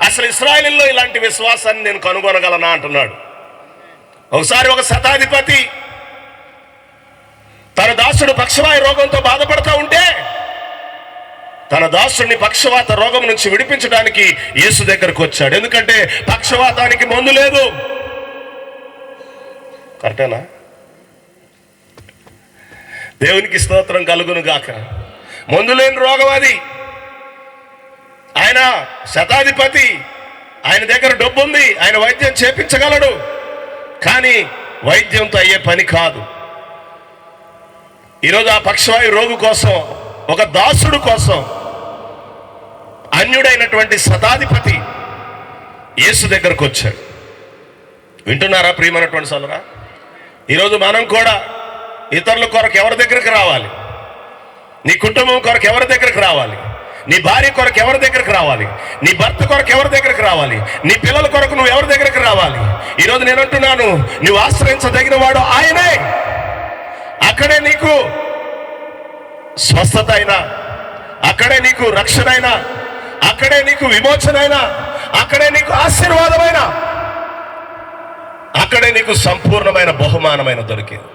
A: అసలు ఇశ్రాయేలీల్లో ఇలాంటి విశ్వాసాన్ని నేను కనుగొనగలనా అంటున్నాడు. ఒకసారి ఒక శతాధిపతి తన దాసుడు పక్షవాయు రోగంతో బాధపడతా ఉంటే తన దాసుడిని పక్షవాత రోగం నుంచి విడిపించడానికి యేసు దగ్గరకు వచ్చాడు. ఎందుకంటే పక్షవాతానికి మందు లేదు. కరెక్టేనా? దేవునికి స్తోత్రం కలుగును గాక.
B: మందు లేని రోగం అది. ఆయన శతాధిపతి, ఆయన దగ్గర డబ్బు ఉంది, ఆయన వైద్యం చేపించగలడు. కానీ వైద్యంతో అయ్యే పని కాదు. ఈరోజు ఆ పక్షవాయు రోగి కోసం, ఒక దాసుడు కోసం అన్యుడైనటువంటి శతాధిపతి యేసు దగ్గరకు వచ్చాడు. వింటున్నారా ప్రియమైనటువంటి సోదరా? ఈరోజు మనం కూడా ఇతరుల కొరకు ఎవరి దగ్గరికి రావాలి? నీ కుటుంబం కొరకు ఎవరి దగ్గరికి రావాలి? నీ భార్య కొరకు ఎవరి దగ్గరికి రావాలి? నీ భర్త కొరకు ఎవరి దగ్గరికి రావాలి? నీ పిల్లల కొరకు నువ్వు ఎవరి దగ్గరికి రావాలి? ఈరోజు నేను అంటున్నాను, నువ్వు ఆశ్రయించదగిన వాడు ఆయనే. అక్కడే నీకు స్వస్థత అయినా, అక్కడే నీకు రక్షణ అయినా, అక్కడే నీకు విమోచన అయినా, అక్కడే నీకు ఆశీర్వాదమైన, అక్కడే నీకు సంపూర్ణమైన బహుమానమైన దొరికింది.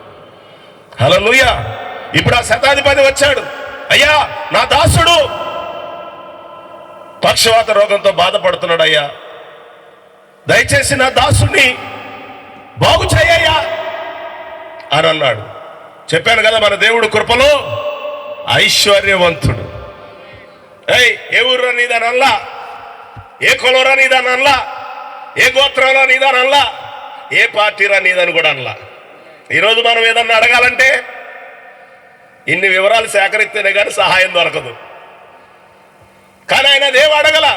B: హల్లెలూయా. ఇప్పుడు ఆ శతాధిపతి వచ్చాడు. అయ్యా, నా దాసుడు పక్షవాత రోగంతో బాధపడుతున్నాడు అయ్యా, దయచేసి నా దాసుని బాగు చేయ్యా అని అన్నాడు. చెప్పాను కదా, మన దేవుడు కృపలో ఐశ్వర్యవంతుడు. ఏ ఊర్రా నీదానల్లా, ఏ కులరా నీదానల్లా, ఏ గోత్రంలో నీదానల్లా, ఏ పార్టీరా నీదని కూడా అనలా. ఈరోజు మనం ఏదన్నా అడగాలంటే ఇన్ని వివరాలు సేకరిస్తేనే కానీ సహాయం దొరకదు. కానీ ఆయన దేవు అడగల.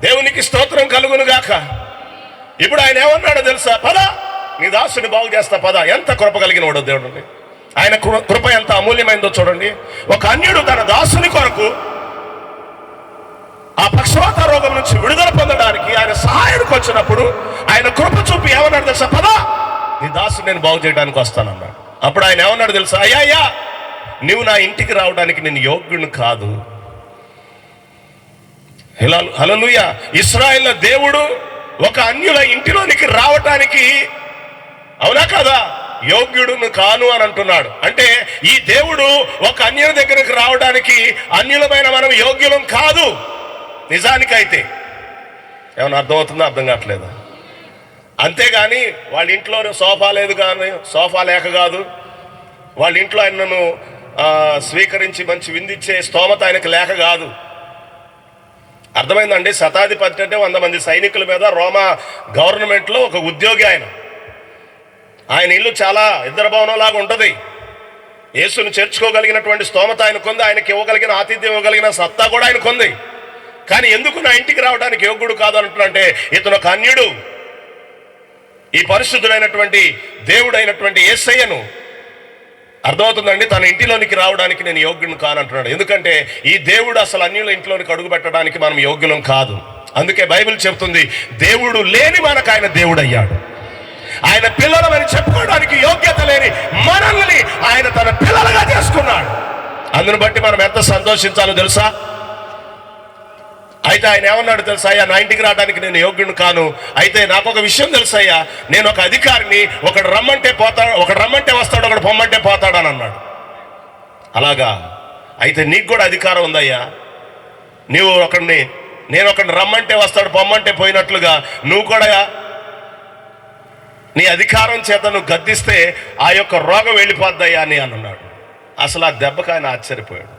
B: దేవునికి స్తోత్రం కలుగును గాక. ఇప్పుడు ఆయన ఏమన్నాడో తెలుసా? పద, నీ దాసుని బాగు చేస్తా పద. ఎంత కృప కలిగిన వాడు దేవుడు. ఆయన కృప ఎంత అమూల్యమైందో చూడండి. ఒక అన్యుడు తన దాసుని కొరకు ఆ పక్షవాత రోగం నుంచి విడుదల పొందడానికి ఆయన సహాయానికి వచ్చినప్పుడు ఆయన కృప చూపి ఏమన్నాడు తెలుసా? పద, నీ దాసుని నేను బాగు చేయడానికి వస్తానన్నాడు. అప్పుడు ఆయన ఏమన్నాడు తెలుసా? అయ్యా, నువ్వు నా ఇంటికి రావడానికి నేను యోగ్యుని కాదు. హల్లెలూయా. ఇశ్రాయేలు దేవుడు ఒక అన్యుల ఇంటిలోనికి రావటానికి, అవునా కదా, యోగ్యుడును కాను అని అంటున్నాడు. అంటే ఈ దేవుడు ఒక అన్యుల దగ్గరకు రావడానికి అన్యులమైన మనం యోగ్యులం కాదు. నిజానికైతే ఏమన్నా అర్థమవుతుందో అర్థం కావట్లేదా? అంతేగాని వాళ్ళ ఇంట్లో సోఫా లేదు, కానీ సోఫా లేక కాదు, వాళ్ళ ఇంట్లో ఆయనను స్వీకరించి మంచి విందిచ్చే స్తోమత ఆయనకు లేక కాదు. అర్థమైందండి? శతాధిపతి అంటే 100 మంది సైనికుల మీద రోమా గవర్నమెంట్లో ఒక ఉద్యోగి ఆయన ఇల్లు చాలా ఇద్దరు భవనం లాగా ఉంటుంది. యేసును చేర్చుకోగలిగినటువంటి స్తోమత ఆయనకుంది, ఆయనకి ఇవ్వగలిగిన ఆతిథ్యం ఇవ్వగలిగిన సత్తా కూడా ఆయనకుంది. కానీ ఎందుకు నా ఇంటికి రావడానికి యోగ్యుడు కాదు అంటున్నంటే, ఇతను ఒక అన్యుడు. ఈ పరిశుద్ధుడైనటువంటి దేవుడైనటువంటి యేసయ్యను, అర్థమవుతుందండి, తన ఇంటిలోనికి రావడానికి నేను యోగ్యుని కానంటున్నాడు. ఎందుకంటే ఈ దేవుడు అసలు అన్యుల ఇంట్లోనికి అడుగు పెట్టడానికి మనం యోగ్యులం కాదు. అందుకే బైబిల్ చెప్తుంది, దేవుడు లేని మనకు ఆయన దేవుడు అయ్యాడు. ఆయన పిల్లలమని చెప్పుకోవడానికి యోగ్యత లేని మనల్ని ఆయన తన పిల్లలుగా చేసుకున్నాడు. అందును బట్టి మనం ఎంత సంతోషించాలో తెలుసా? అయితే ఆయన ఏమన్నాడు తెలుసా? అయ్యా, నా ఇంటికి రావడానికి నేను యోగ్యుని కాను. అయితే నాకు ఒక విషయం తెలుసయ్యా, నేను ఒక అధికారిని, ఒకడు రమ్మంటే పోతాడు, ఒకడు రమ్మంటే వస్తాడు, ఒకడు పొమ్మంటే పోతాడు అని అన్నాడు. అలాగా? అయితే నీకు కూడా అధికారం ఉందయ్యా. నేను ఒకడిని రమ్మంటే వస్తాడు, పొమ్మంటే పోయినట్లుగా నువ్వు కూడా నీ అధికారం చేత నువ్వు గద్దిస్తే ఆ యొక్క రోగం వెళ్ళిపోద్దయ్యా అని అన్నాడు. అసలు ఆ దెబ్బకు ఆయన ఆశ్చర్యపోయాడు.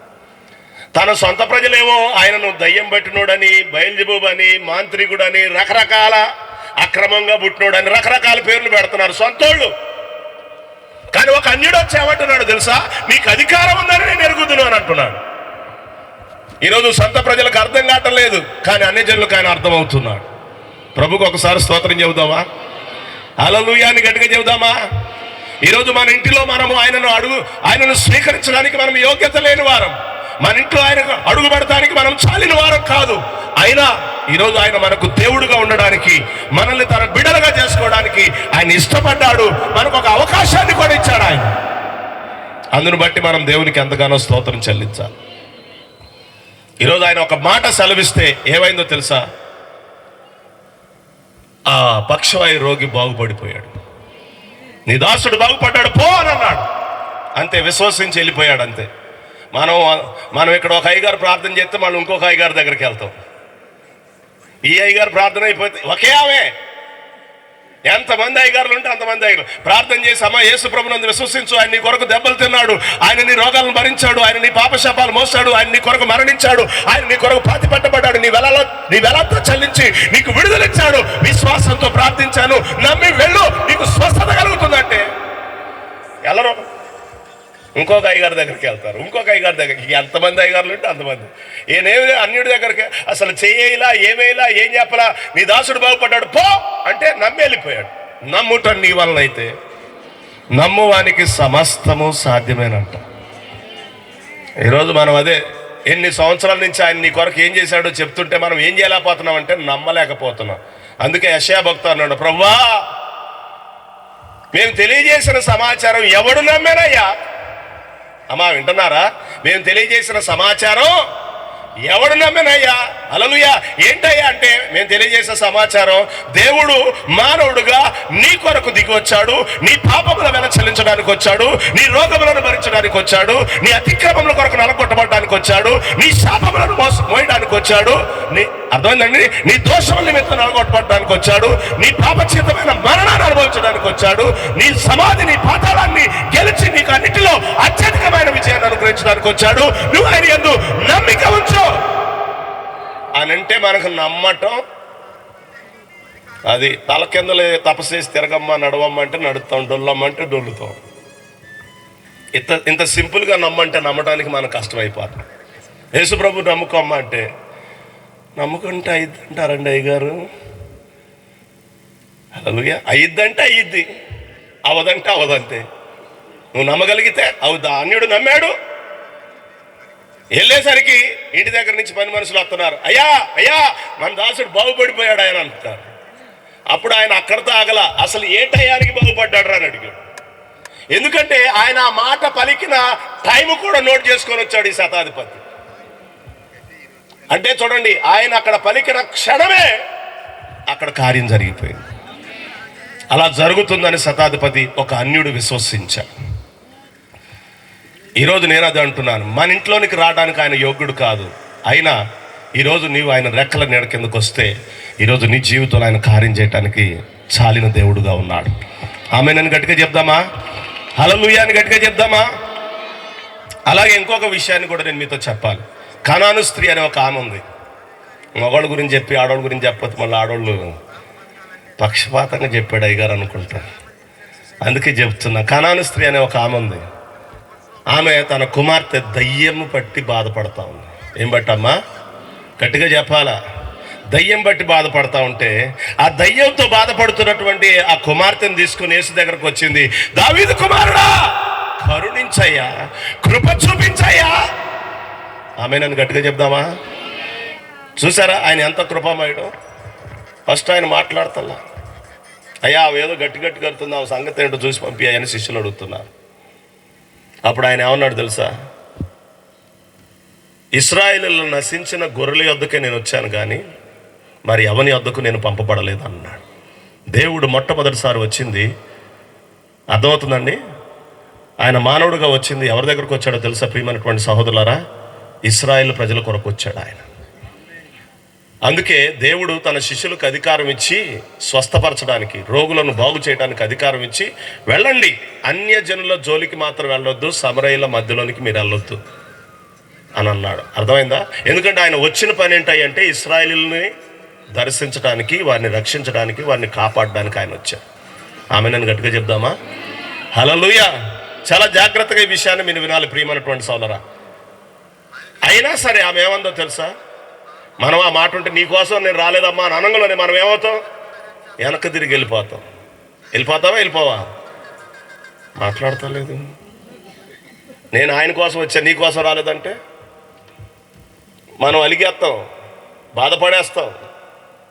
B: తన సొంత ప్రజలేమో ఆయనను దయ్యం పట్టినోడని, బయల్జెబూబని, మాంత్రికుడని, రకరకాల అక్రమంగా పుట్టినోడని రకరకాల పేర్లు పెడుతున్నారు సొంతోళ్ళు. కానీ ఒక అన్యుడు వచ్చి ఏమంటున్నాడు తెలుసా? నీకు అధికారం ఉందని నేను ఎరుగుదును అని అంటున్నాడు. ఈరోజు సొంత ప్రజలకు అర్థం కావటం లేదు, కానీ అన్ని జనులకు ఆయన అర్థమవుతున్నాడు. ప్రభుకు ఒకసారి స్తోత్రం చెబుదామా? హల్లెలూయా అని గట్టిగా చెబుదామా? ఈరోజు మన ఇంటిలో మనము ఆయనను స్వీకరించడానికి మనం యోగ్యత లేని వారం. మన ఇంట్లో ఆయనకు అడుగు పెడతానికి మనం చాలిన వారం కాదు. అయినా ఈరోజు ఆయన మనకు దేవుడుగా ఉండడానికి, మనల్ని తన బిడ్డలుగా చేసుకోవడానికి ఆయన ఇష్టపడ్డాడు. మనకు ఒక అవకాశాన్ని కూడా ఇచ్చాడు ఆయన. అందును బట్టి మనం దేవునికి ఎంతగానో స్తోత్రం చెల్లించాలి. ఈరోజు ఆయన ఒక మాట సెలవిస్తే ఏమైందో తెలుసా? ఆ పక్షవాయు రోగి బాగుపడిపోయాడు. నీ దాసుడు బాగుపడ్డాడు, పో అని అన్నాడు. అంతే, విశ్వసించి వెళ్ళిపోయాడు. అంతే. మనం ఇక్కడ ఒక అయ్యగారు ప్రార్థన చేస్తే మనం ఇంకొక అయ్యగారి దగ్గరికి వెళ్తాం. ఈ అయ్యగారు ప్రార్థన అయిపోతే ఒకే ఆమె ఎంతమంది అయ్యగారులు ఉంటే అంతమంది అయ్యగారు ప్రార్థన చేసి అమ్మ యేసు ప్రభునందు విశ్వసించు, ఆయన నీ కొరకు దెబ్బలు తిన్నాడు, ఆయన నీ రోగాలను భరించాడు, ఆయన నీ పాపశాపాలు మోస్తాడు, ఆయన నీ కొరకు మరణించాడు, ఆయన నీ కొరకు పాతి పెట్టబడ్డాడు, నీ వెలంతా చెల్లించి నీకు విడుదలిచ్చాడు, విశ్వాసంతో ప్రార్థించాను, నమ్మి వెళ్ళు, నీకు స్వస్థత కలుగుతుందంటే వెళ్ళరు. ఇంకొక అయ్యగారి దగ్గరికి వెళ్తారు, ఇంకొక అయ్యగారి దగ్గరికి, ఎంతమంది అయ్యగారులు ఉంటే అంతమంది. ఈయనేమి అన్యుడి దగ్గరికి అసలు చేయలా, ఏమేలా, ఏం చెప్పలా, నీ దాసుడు బాగుపడ్డాడు పో అంటే నమ్మి వెళ్ళిపోయాడు. నమ్ముట నీ వలన అయితే నమ్మువానికి సమస్తము సాధ్యమేనంట. ఈరోజు మనం అదే ఎన్ని సంవత్సరాల నుంచి ఆయన నీ కొరకు ఏం చేశాడో చెప్తుంటే మనం ఏం చేయలేకపోతున్నాం అంటే నమ్మలేకపోతున్నాం. అందుకే యెషయా భక్తుడు అన్నాడు, ప్రభువా మేము తెలియజేసిన సమాచారం ఎవడు నమ్మానయ్యా? అమ్మా వింటున్నారా? మేము తెలియజేసిన సమాచారం ఎవడు నమ్మినయ్యా? హల్లెలూయా. ఏంటయ్యా అంటే మేము తెలియజేసిన సమాచారం, దేవుడు మానవుడుగా నీ కొరకు దిగి వచ్చాడు, నీ పాపముల వెల చెల్లించడానికి వచ్చాడు, నీ రోగములను భరించడానికి వచ్చాడు, నీ అతిక్రమముల కొరకు నలగొట్టబడడానికి వచ్చాడు, నీ శాపములను మోయడానికి వచ్చాడు, నీ అర్థమైందండి, నీ దోషముల నిమిత్తం నలగొట్టబడడానికి వచ్చాడు, నీ పాపచితమైన మరణాన్ని అనుభవించడానికి వచ్చాడు, నీ సమాధి నీ పాతాళాన్ని గెలిచి నీకు అన్నిటిలో అత్యధికమైన విజయాన్ని అనుగ్రహించడానికి వచ్చాడు. నువ్వు ఆయన యందు నమ్మిక ఉంచు అని అంటే మనకు నమ్మటం అది తల కిందలే తపస్సేసి తిరగమ్మ నడవమ్మ అంటే నడుస్తాం, డొల్లమ్మ అంటే డొల్లుతాం. ఇంత సింపుల్గా నమ్మంటే నమ్మటానికి మనకు కష్టమైపోతుంది. యేసుప్రభు నమ్ముకోమ్మ అంటే నమ్ముకుంటే అయిద్దంటారండి అయ్యగారు. హల్లెలూయా. అయిద్దంటే అయ్యిద్ది, అవదంటే అవదంతే. నువ్వు నమ్మగలిగితే అవుదా. అన్యుడు నమ్మాడు, వెళ్ళేసరికి ఇంటి దగ్గర నుంచి పని మనుషులు వస్తున్నారు, అయ్యా అయ్యా మన దాసుడు బాగుపడిపోయాడు ఆయన అంటారు. అప్పుడు ఆయన అక్కడితో ఆగల, అసలు ఏ టయానికి బాగుపడ్డాడు అని అడిగాడు. ఎందుకంటే ఆయన ఆ మాట పలికిన టైం కూడా నోట్ చేసుకొని వచ్చాడు ఈ శతాధిపతి. అంటే చూడండి, ఆయన అక్కడ పలికిన క్షణమే అక్కడ కార్యం జరిగిపోయింది. అలా జరుగుతుందని శతాధిపతి ఒక అన్యుడు విశ్వసించాడు. ఈరోజు నేను అది అంటున్నాను, మన ఇంట్లోనికి రావడానికి ఆయన యోగ్యుడు కాదు, అయినా ఈరోజు నీవు ఆయన రెక్కల నీడ కిందకు వస్తే ఈరోజు నీ జీవితంలో ఆయన కార్యం చేయడానికి చాలిన దేవుడుగా ఉన్నాడు. ఆమేనని గట్టిగా చెప్దామా? హల్లెలూయా అని గట్టిగా చెప్దామా? అలాగే ఇంకొక విషయాన్ని కూడా నేను మీతో చెప్పాలి. కనాను స్త్రీ అనే ఒక ఆమె ఉంది. మగవాళ్ళ గురించి చెప్పి ఆడవాళ్ళ గురించి చెప్పొద్దు, మళ్ళీ ఆడవాళ్ళు పక్షపాతంగా చెప్పాడు అయ్యగారు అనుకుంటారు. అందుకే చెప్తున్నా, కనాను స్త్రీ అనే ఒక ఆమె ఉంది. ఆమె తన కుమార్తె దయ్యం పట్టి బాధపడతా ఉంది. ఏం బట్టమ్మా? గట్టిగా చెప్పాలా? దయ్యం బట్టి బాధపడతా ఉంటే ఆ దయ్యంతో బాధపడుతున్నటువంటి ఆ కుమార్తెను తీసుకుని యేసు దగ్గరకు వచ్చింది. దావీదు కుమారుడా కరుణించయ్యా, కృప చూపించయ్యా. ఆమె నన్ను గట్టిగా చెప్దామా? చూసారా ఆయన ఎంత కృపామయుడు. ఫస్ట్ ఆయన మాట్లాడతల్లా, అయ్యా ఏదో గట్టి గట్టి కడుతుంది, ఆ సంగతి ఏంటో చూసి పంపియ్యని శిష్యులు అడుగుతున్నారు. అప్పుడు ఆయన ఏమన్నాడు తెలుసా? ఇశ్రాయేలులో నశించిన గొర్రెల యొద్దకే నేను వచ్చాను కానీ మరి ఎవని యొద్దకు నేను పంపబడలేదు అన్నాడు. దేవుడు మొట్టమొదటిసారి వచ్చింది, అర్థమవుతుందండి, ఆయన మానవుడిగా వచ్చింది ఎవరి దగ్గరకు వచ్చాడో తెలుసా ప్రియమైనటువంటి సహోదరులారా? ఇశ్రాయేలు ప్రజల కొరకు వచ్చాడు ఆయన. అందుకే దేవుడు తన శిష్యులకు అధికారం ఇచ్చి స్వస్థపరచడానికి, రోగులను బాగు చేయడానికి అధికారం ఇచ్చి, వెళ్ళండి అన్యజనుల జోలికి మాత్రం వెళ్ళొద్దు, సమరయుల మధ్యలోనికి మీరు వెళ్ళొద్దు అని అన్నాడు. అర్థమైందా? ఎందుకంటే ఆయన వచ్చిన పని ఏంటంటే ఇశ్రాయేలుని దర్శించడానికి, వారిని రక్షించడానికి, వారిని కాపాడడానికి ఆయన వచ్చారు. ఆమె నన్ను గట్టిగా చెప్దామా? హల్లెలూయా. చాలా జాగ్రత్తగా ఈ విషయాన్ని మీరు వినాలి ప్రియమైనటువంటి సోదరా. అయినా సరే ఆమె ఏమందో తెలుసా? మనం ఆ మాట ఉంటే నీకోసం నేను రాలేదమ్మా అని అనంగంలోనే మనం ఏమవుతాం? వెనక్కి తిరిగి వెళ్ళిపోతాం. వెళ్ళిపోతావా? వెళ్ళిపోవా? మాట్లాడతా లేదు. నేను ఆయన కోసం వచ్చా, నీ కోసం రాలేదంటే మనం అలిగేస్తాం, బాధపడేస్తాం,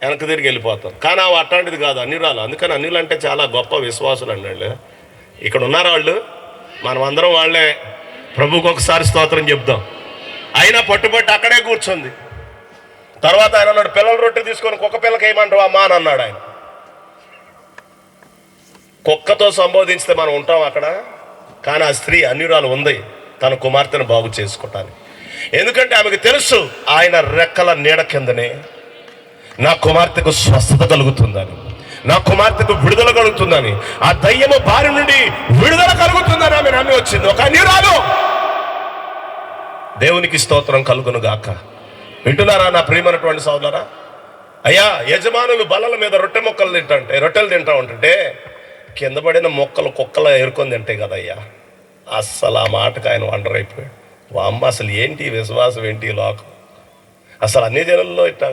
B: వెనక్కి తిరిగి వెళ్ళిపోతాం. కానీ అవి అట్లాంటిది కాదు, అన్యురాలు. అందుకని అన్యులు అంటే చాలా గొప్ప విశ్వాసులు అండి వాళ్ళు. ఇక్కడ ఉన్నారు వాళ్ళు, మనం అందరం వాళ్ళే. ప్రభువుకి ఒకసారి స్తోత్రం చెప్దాం. అయినా పట్టుబట్టి అక్కడే కూర్చుంది. తర్వాత ఆయన అన్నాడు, పిల్లల రొట్టె తీసుకొని కుక్క పిల్లకి ఏమంటావు అమ్మా అని అన్నాడు ఆయన. కుక్కతో సంబోధించితే మనం ఉంటాం అక్కడ. కానీ ఆ స్త్రీ అన్యురాలు ఉంది తన కుమార్తెను బాగు చేసుకోవటానికి. ఎందుకంటే ఆమెకు తెలుసు ఆయన రెక్కల నీడ కిందనే నా కుమార్తెకు స్వస్థత కలుగుతుందని, నా కుమార్తెకు విడుదల కలుగుతుందని, ఆ దయ్యము బారి నుండి విడుదల కలుగుతుందని ఆమె నమ్మి వచ్చింది. ఒక అన్యురాలు. దేవునికి స్తోత్రం కలుగును గాక. వింటున్నారా నా ప్రియమైనటువంటి సోదరులారా? అయ్యా, యజమానులు బల్లల మీద రొట్టెలు తింటా ఉంటుంటే కింద పడిన మొక్కలు కుక్కలు ఏరుకొని తింటాయి కదయ్యా. అస్సలు ఆ మాటకు ఆయన వండర్ అయిపోయాడు. అమ్మ, అసలు ఏంటి విశ్వాసం, ఏంటి లోకం? అసలు అన్ని జనుల్లో ఇట్లా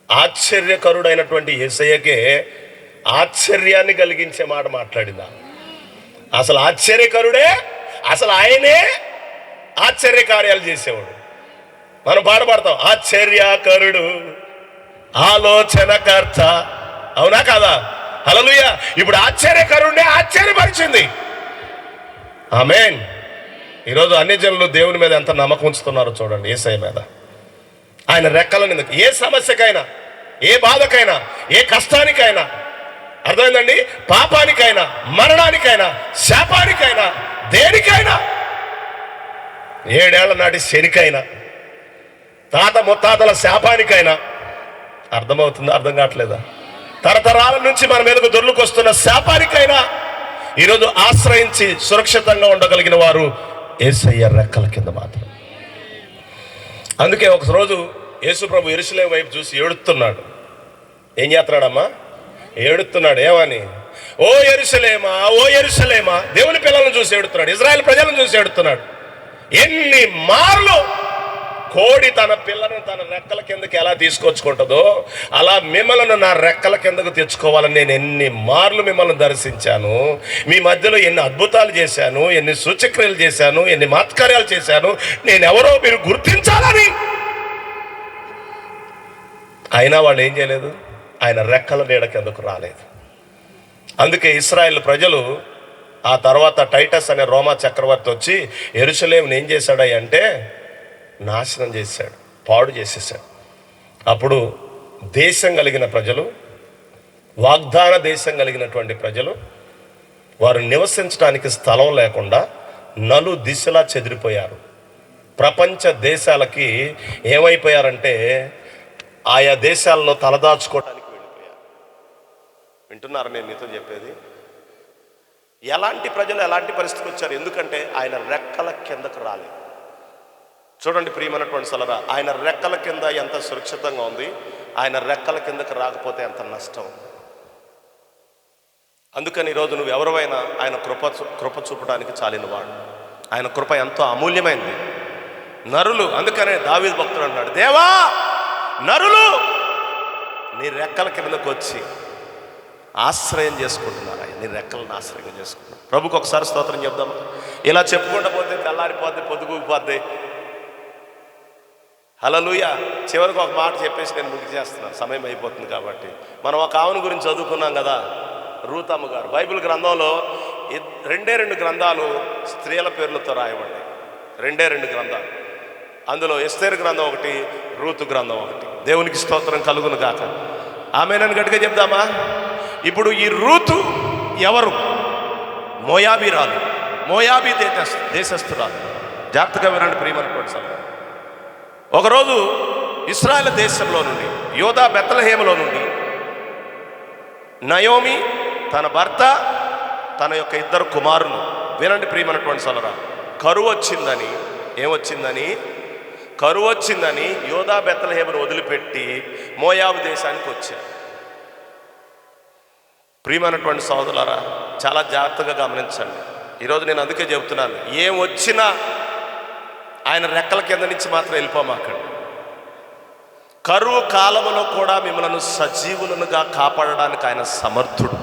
B: ఆశ్చర్యకరుడైనటువంటి యేసయ్యకే ఆశ్చర్యాన్ని కలిగించే మాట మాట్లాడిందా? అసలు ఆశ్చర్యకరుడే, అసలు ఆయనే ఆశ్చర్య కార్యాలు చేసేవాడు. మనం పాడతాం, ఆశ్చర్యకరుడు, ఆలోచనకర్త. అవునా కాదా? హల్లెలూయా. ఇప్పుడు ఆశ్చర్యకరుడే ఆశ్చర్యపరిచింది. ఆమేన్. ఈరోజు అన్ని జనులు దేవుని మీద ఎంత నమ్మకం ఉంచుతున్నారో చూడండి, యేసయ్య మీద. ఆయన రెక్కల నింద ఏ సమస్యకైనా, ఏ బాధకైనా, ఏ కష్టానికైనా, అర్థమైందండి, పాపానికైనా, మరణానికైనా, శాపానికైనా, దేనికైనా, 7 ఏళ్ల నాటి శనికైనా, తాత ముత్తాతల శాపానికైనా, అర్థమవుతుందా? అర్థం కావట్లేదా? తరతరాల నుంచి మన మీదకు దొర్లుకొస్తున్న శాపానికైనా ఈరోజు ఆశ్రయించి సురక్షితంగా ఉండగలిగిన వారు యేసయ్య రెక్కల కింద మాత్రం. అందుకే ఒకరోజు యేసు ప్రభు యెరూషలేము వైపు చూసి ఏడుస్తున్నాడు. ఏం చేస్తున్నాడమ్మా? ఏడుస్తున్నాడు. ఏమని? ఓ యెరూషలేమా, ఓ యెరూషలేమా. దేవుని పిల్లలను చూసి ఏడుతున్నాడు, ఇజ్రాయెల్ ప్రజలను చూసి ఏడుతున్నాడు. ఎన్ని మార్లు కోడి తన పిల్లను తన రెక్కల కిందకి ఎలా తీసుకొచ్చుకుంటుందో అలా మిమ్మల్ని నా రెక్కల కిందకు తెచ్చుకోవాలని నేను ఎన్ని మార్లు మిమ్మల్ని దర్శించాను. మీ మధ్యలో ఎన్ని అద్భుతాలు చేశాను, ఎన్ని సూచక్రియలు చేశాను, ఎన్ని మహత్కార్యాలు చేశాను, నేనెవరో మీరు గుర్తించాలని. అయినా వాళ్ళు ఏం చేయలేదు, ఆయన రెక్కల నీడ కిందకు రాలేదు. అందుకే ఇశ్రాయేల్ ప్రజలు ఆ తర్వాత టైటస్ అనే రోమా చక్రవర్తి వచ్చి యెరూషలేమును ఏం చేశాడు అంటే నాశనం చేశాడు, పాడు చేసేసాడు. అప్పుడు దేశం కలిగిన ప్రజలు, వాగ్దాన దేశం కలిగినటువంటి ప్రజలు, వారు నివసించడానికి స్థలం లేకుండా నలు దిశలా చెదిరిపోయారు. ప్రపంచ దేశాలకి ఏమైపోయారంటే ఆయా దేశాల్లో తలదాచుకోవడానికి వెళ్ళిపోయారు. వింటున్నారు నేను మీతో చెప్పేది? ఎలాంటి ప్రజలు ఎలాంటి పరిస్థితికి వచ్చారు? ఎందుకంటే ఆయన రెక్కల కిందకు రాలేదు. చూడండి ప్రియమైనటువంటి సలరా, ఆయన రెక్కల కింద ఎంత సురక్షితంగా ఉంది, ఆయన రెక్కల కిందకు రాకపోతే ఎంత నష్టం. అందుకని ఈరోజు నువ్వు ఎవరివైనా ఆయన కృప చూపడానికి చాలినవాడు. ఆయన కృప ఎంతో అమూల్యమైంది. నరులు, అందుకనే దావీదు భక్తుడు అన్నాడు, దేవా నరులు నీ రెక్కల కిందకు వచ్చి ఆశ్రయం చేసుకుంటున్నారు. నీ రెక్కలను ఆశ్రయం చేసుకుంటున్నారు. ప్రభుకు ఒకసారి స్తోత్రం చెప్దామా? ఇలా చెప్పుకుంటూ పోతే తెల్లారిపోద్ది, పొద్దుగూగిపోద్ది. హల్లెలూయా. చివరికి ఒక మాట చెప్పేసి నేను ముగి చేస్తున్నాను, సమయం అయిపోతుంది కాబట్టి. మనం ఒక ఆమెను గురించి చదువుకున్నాం కదా, రూతమ్మ గారు. బైబిల్ గ్రంథంలో 2 గ్రంథాలు స్త్రీల పేర్లతో రాయబడ్డాయి. 2 గ్రంథాలు. అందులో ఎస్తేరు గ్రంథం ఒకటి, రూతు గ్రంథం ఒకటి. దేవునికి స్తోత్రం కలుగును గాక. ఆమెనని గట్టిగా చెప్దామా? ఇప్పుడు ఈ రూతు ఎవరు? మోయాబీరాలు, మోయాబీ దేశస్థురాలు. జాగ్రత్తగా వినండి ప్రియమైనటువంటి సంగతి. ఒకరోజు ఇశ్రాయేలు దేశంలో నుండి, యోధా బెత్లెహేములో నుండి నయోమి తన భర్త, తన యొక్క 2 కుమారులు, వినండి ప్రియమైనటువంటి సోదరా, కరువు వచ్చిందని, ఏమొచ్చిందని? కరువు వచ్చిందని యోధా బెత్లెహేమును వదిలిపెట్టి మోయాబు దేశానికి వచ్చారు. ప్రియమైనటువంటి సోదరులారా, చాలా జాగ్రత్తగా గమనించండి. ఈరోజు నేను అందుకే చెబుతున్నాను, ఏం వచ్చినా ఆయన రెక్కల కింద నుంచి మాత్రం వెళ్ళిపోమాకండి. కరువు కాలములో కూడా మిమ్మల్ని సజీవులనుగా కాపాడడానికి ఆయన సమర్థుడు.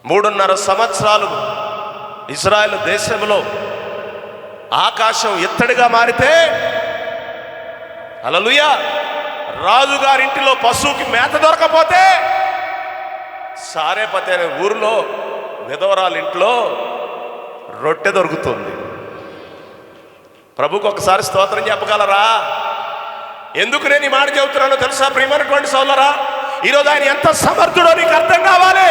B: 3.5 సంవత్సరాలు ఇజ్రాయెల్ దేశంలో ఆకాశం ఎత్తడిగా మారితే, హల్లెలూయా, రాజుగారింటిలో పశువుకి మేత దొరకపోతే, సారేపతి అనే ఊరిలో విధవరాలింట్లో రొట్టె దొరుకుతుంది. ప్రభుకు ఒకసారి స్తోత్రం చెప్పగలరా? ఎందుకు నేను ఈ మాట చెబుతున్నానో తెలుసా ప్రియమైనటువంటి సోదరులారా? ఈరోజు ఆయన ఎంత సమర్థుడో నీకు అర్థం కావాలి.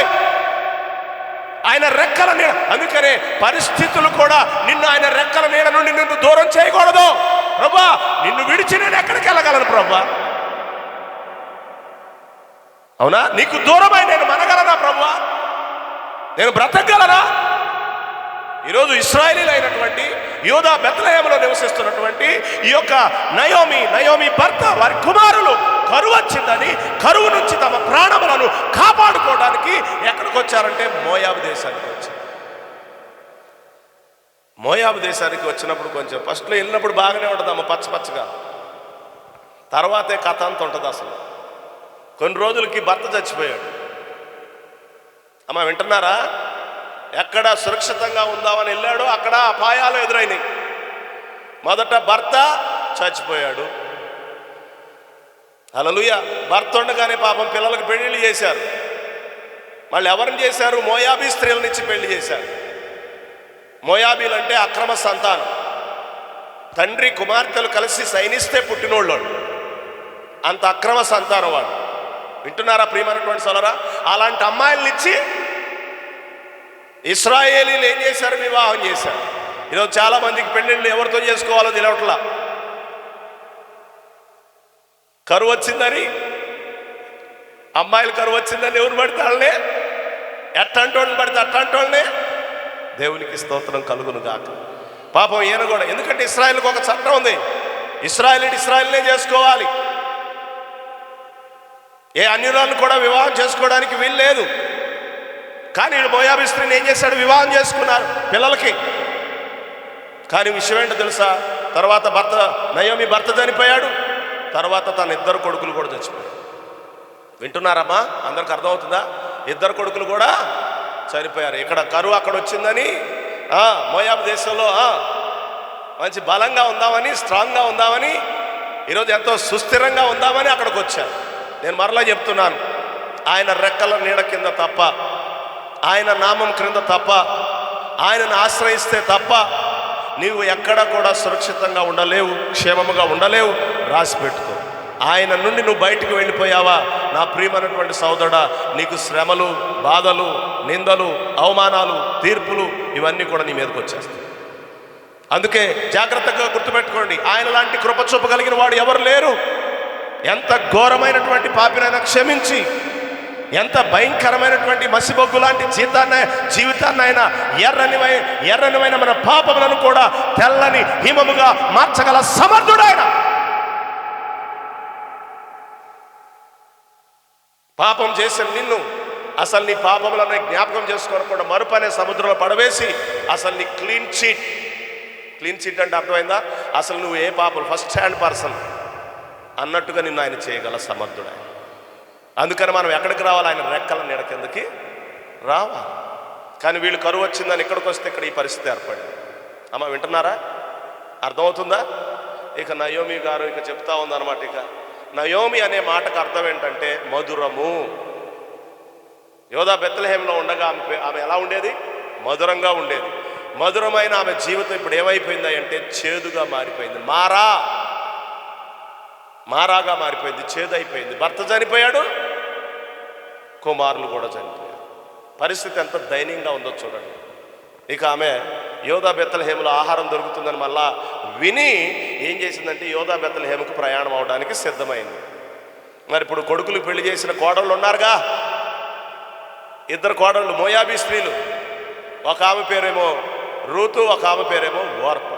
B: ఆయన రెక్కల నీడ, అందుకనే పరిస్థితులు కూడా నిన్ను ఆయన రెక్కల నీడ నుండి నిన్ను దూరం చేయకూడదు. ప్రభువా, నిన్ను విడిచి నేను ఎక్కడికి వెళ్ళగలను ప్రభువా? అవునా? నీకు దూరమై నేను మనగలనా ప్రభువా? నేను బ్రతకగలనా? ఈరోజు ఇశ్రాయేలీయులు అయినటువంటి యూదా బెత్లెహేములో నివసిస్తున్నటువంటి ఈ యొక్క నయోమి భర్త, వారి కుమారులు కరువు వచ్చిందని కరువు నుంచి తమ ప్రాణములను కాపాడుకోవడానికి ఎక్కడికి వచ్చారంటే మోయాబు దేశానికి వచ్చారు. మోయాబు దేశానికి వచ్చినప్పుడు కొంచెం ఫస్ట్లో వెళ్ళినప్పుడు బాగానే ఉంటుంది అమ్మ, పచ్చగా. తర్వాతే కథ అంత ఉంటుంది. అసలు కొన్ని రోజులకి భర్త చచ్చిపోయాడు. అమ్మ వింటున్నారా? ఎక్కడ సురక్షితంగా ఉందామని వెళ్ళాడో అక్కడ అపాయాలు ఎదురైనాయి. మొదట భర్త చచ్చిపోయాడు. హల్లెలూయా. భర్త ఉండగానే పాపం పిల్లలకు పెళ్లిళ్ళు చేశారు. మళ్ళీ ఎవరిని చేశారు? మోయాబీ స్త్రీలనిచ్చి పెళ్లి చేశారు. మోయాబీలు అంటే అక్రమ సంతానం. తండ్రి కుమార్తెలు కలిసి సైనిస్తే పుట్టినోళ్ళు, అంత అక్రమ సంతానం వాడు. వింటున్నారా ప్రియమైనటువంటి సోదరా? అలాంటి అమ్మాయిలనిచ్చి ఇశ్రాయేలీలు ఏం చేశారు? వివాహం చేశారు. ఈరోజు చాలా మందికి పెళ్ళిళ్ళు ఎవరితో చేసుకోవాలో తెలియట్లా. కరువు వచ్చిందని, అమ్మాయిలు కరువు వచ్చిందని ఎవరు పడితే వాళ్ళనే, ఎట్టంటోళ్ళని పడితే అట్టంటోళ్ళనే. దేవునికి స్తోత్రం కలుగును గాక. పాపం ఈయన కూడా, ఎందుకంటే ఇశ్రాయేలుకి ఒక చట్టం ఉంది, ఇశ్రాయేలీనే చేసుకోవాలి. ఏ అన్యురాలను కూడా వివాహం చేసుకోవడానికి వీలు లేదు. కానీ వీడు మోయాబీ స్త్రీని ఏం చేశాడు? వివాహం చేసుకున్నారు పిల్లలకి. కానీ విషయం ఏంటో తెలుసా? తర్వాత నయోమి భర్త చనిపోయాడు. తర్వాత తన 2 కొడుకులు కూడా చచ్చిపోయాడు. వింటున్నారమ్మా? అందరికి అర్థమవుతుందా? 2 కొడుకులు కూడా చనిపోయారు. ఇక్కడ కరువు అక్కడ వచ్చిందని, మోయాబు దేశంలో మంచి బలంగా ఉందామని, స్ట్రాంగ్గా ఉందామని, ఈరోజు ఎంతో సుస్థిరంగా ఉందామని అక్కడికి వచ్చారు. నేను మరలా చెప్తున్నాను, ఆయన రెక్కల నీడ కింద తప్ప, ఆయన నామం క్రింద తప్ప, ఆయనను ఆశ్రయిస్తే తప్ప నీవు ఎక్కడ కూడా సురక్షితంగా ఉండలేవు, క్షేమముగా ఉండలేవు. రాసి పెట్టుకో. ఆయన నుండి నువ్వు బయటికి వెళ్ళిపోయావా నా ప్రియమైనటువంటి సోదరుడా, నీకు శ్రమలు, బాధలు, నిందలు, అవమానాలు, తీర్పులు ఇవన్నీ కూడా నీ మీదకి వచ్చేస్తాయి. అందుకే జాగ్రత్తగా గుర్తుపెట్టుకోండి, ఆయన లాంటి కృప చూపగలిగిన వాడు ఎవరు లేరు. ఎంత ఘోరమైనటువంటి పాపినైనా క్షమించి, ఎంత భయంకరమైనటువంటి మసిబొగ్గు లాంటి జీవితాన్ని ఆయన ఎర్రనివైన మన పాపములను కూడా తెల్లని హిమముగా మార్చగల సమర్థుడైన. పాపం చేసిన నిన్ను అసలు నీ పాపములను జ్ఞాపకం చేసుకోనకుండా మరుపనే సముద్రంలో పడవేసి అసలు నీ క్లీన్ చీట్ అంటే అర్థమైందా? అసలు నువ్వు ఏ పాపం ఫస్ట్ హ్యాండ్ పర్సన్ అన్నట్టుగా నిన్ను ఆయన చేయగల సమర్థుడు. అందుకని మనం ఎక్కడికి రావాలి? ఆయన రెక్కల నీడ కిందకి రావాలి. కానీ వీళ్ళు కరువు వచ్చిందని ఇక్కడికి వస్తే ఇక్కడ ఈ పరిస్థితి ఏర్పడింది. అమ్మ వింటున్నారా? అర్థమవుతుందా? ఇక నయోమి గారు ఇక చెప్తా ఉందన్నమాట. ఇక నయోమి అనే మాటకు అర్థం ఏంటంటే మధురము. యోధా బెత్లెహేములో ఉండగా ఆమె ఎలా ఉండేది? మధురంగా ఉండేది. మధురమైన ఆమె జీవితం ఇప్పుడు ఏమైపోయింది అంటే చేదుగా మారిపోయింది. మారాగా మారిపోయింది, చేదైపోయింది. భర్త చనిపోయాడు, కుమారులు కూడా చనిపోయారు. పరిస్థితి ఎంత దయనీయంగా ఉందో చూడండి. ఇక ఆమె యోధా బెత్లెహేములో ఆహారం దొరుకుతుందని మళ్ళా విని ఏం చేసిందంటే యోధా బెత్లెహేముకు ప్రయాణం అవడానికి సిద్ధమైంది. మరి ఇప్పుడు కొడుకులు పెళ్లి చేసిన కోడళ్ళు ఉన్నారుగా, 2 కోడళ్ళు మోయాబీ స్త్రీలు. ఒక ఆమె పేరేమో రూతు, ఒక ఆమె పేరేమో ఓర్ప.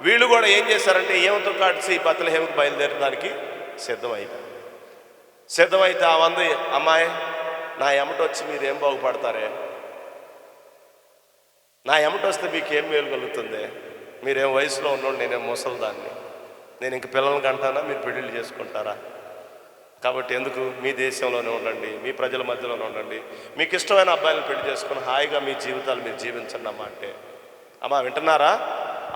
B: వీళ్ళు కూడా ఏం చేశారంటే ఏమతో కలిసి బెత్లెహేముకు బయలుదేరడానికి సిద్ధమైతే ఆ మంది, అమ్మాయి నా ఎమట వచ్చి మీరేం బాగుపడతారే, నా ఎమట వస్తే మీకేం మేలు కలుగుతుంది, మీరేం వయసులో ఉన్నాడు, నేనేం ముసలిదాన్ని, నేను ఇంక పిల్లల్ని కంటానా, మీరు పెళ్ళిళ్ళు చేసుకుంటారా? కాబట్టి ఎందుకు, మీ దేశంలోనే ఉండండి, మీ ప్రజల మధ్యలోనే ఉండండి, మీకు ఇష్టమైన అబ్బాయిలను పెళ్లి చేసుకుని హాయిగా మీ జీవితాలు మీరు జీవించండి అమ్మ అంటే. అమ్మ వింటున్నారా?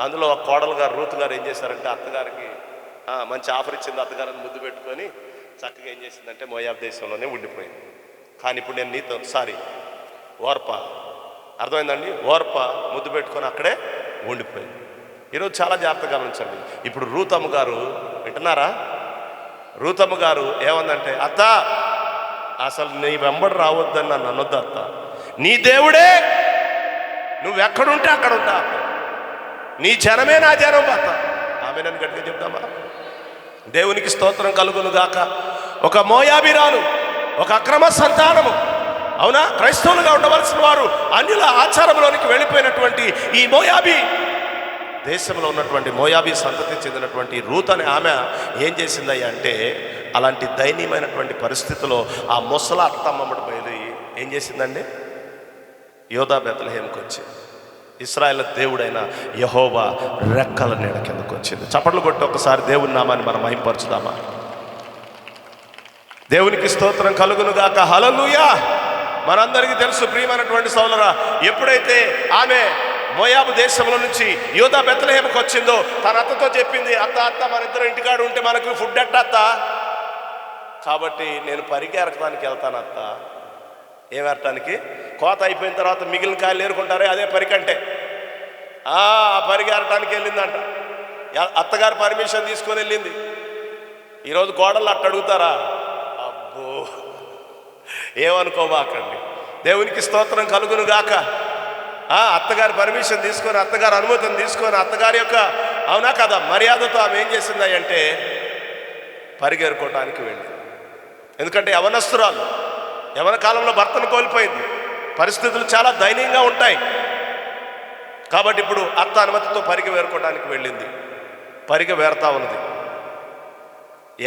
B: అందులో ఒక కోడలు గారు రూతు గారు ఏం చేశారంటే అత్తగారికి మంచి ఆఫర్ ఇచ్చింది. అత్తగారిని ముద్దు పెట్టుకొని చక్కగా ఏం చేసిందంటే మోయాబు దేశంలోనే ఉండిపోయింది. కానీ ఇప్పుడు నేను నీతో ఓర్ప, అర్థమైందండి? ఓర్ప ముద్దు పెట్టుకొని అక్కడే ఉండిపోయింది. ఈరోజు చాలా జాగ్రత్తగా గమనించండి. ఇప్పుడు రూతమ్మ గారు, వింటున్నారా? రూతమ్మ గారు ఏమందంటే, అత్త అసలు నీ వెంబడి రావద్దని నన్ను అనొద్దు అత్త, నీ దేవుడే, నువ్వెక్కడుంటే అక్కడ ఉంటా, నీ జనమే నా జనం అత్త. ఆమె నన్ను గట్టిగా చెప్తామా? దేవునికి స్తోత్రం కలుగును గాక. ఒక మోయాబీరాలు ఒక అక్రమ సంతానము. అవునా, క్రైస్తవులుగా ఉండవలసిన వారు అన్యుల ఆచారంలోనికి వెళ్ళిపోయినటువంటి ఈ మోయాబీ దేశంలో ఉన్నటువంటి మోయాబీ సంతతి చెందినటువంటి రూత్ అనే ఆమె ఏం చేసిందయ్యా అంటే, అలాంటి దయనీయమైనటువంటి పరిస్థితిలో ఆ ముసల అత్తమ్మమ్మడు బయలు ఏం చేసిందండి, యోధా బెత్లెహేముకి వచ్చింది. ఇశ్రాయేలు దేవుడైన యెహోవా రెక్కల నీడ కిందకు వచ్చింది. చప్పట్లు కొట్టి ఒకసారి దేవుని నామాన్ని మనం మహింపరచుదామా? దేవునికి స్తోత్రం కలుగును గాక. హల్లెలూయా. మనందరికీ తెలుసు ప్రియమైనటువంటి సోదరా, ఎప్పుడైతే ఆమె మోయాబు దేశంలో నుంచి యోధా బెత్లెహేముకి వచ్చిందో తన అత్తతో చెప్పింది, అత్త మన ఇద్దరు ఇంటికాడ ఉంటే మనకు ఫుడ్ ఎట్టత్త, కాబట్టి నేను పరిగెరకడానికి వెళ్తాను అత్త. ఏమేరటానికి? కోత అయిపోయిన తర్వాత మిగిలిన కాయలు ఏరుకుంటారే, అదే పరికంటే. ఆ పరిగెరటానికి వెళ్ళిందంట. అత్తగారు పర్మిషన్ తీసుకొని వెళ్ళింది. ఈరోజు కోడళ్ళు అట్ట అడుగుతారా? అబ్బో, ఏమనుకోమాకండి. దేవునికి స్తోత్రం కలుగును గాక. అత్తగారి పర్మిషన్ తీసుకొని, అత్తగారి అనుమతిని తీసుకొని, అత్తగారి యొక్క అవునా కదా మర్యాదతో ఆమె ఏం చేసింది అంటే పరిగెరుకోవటానికి వెళ్ళింది. ఎందుకంటే యవనస్తురాలు, యవన కాలంలో భర్తను కోల్పోయింది. పరిస్థితులు చాలా దయనీయంగా ఉంటాయి. కాబట్టి ఇప్పుడు అత్త అనుమతితో పరిగెరుకోవడానికి వెళ్ళింది. పరిగెవేరుతా ఉన్నది.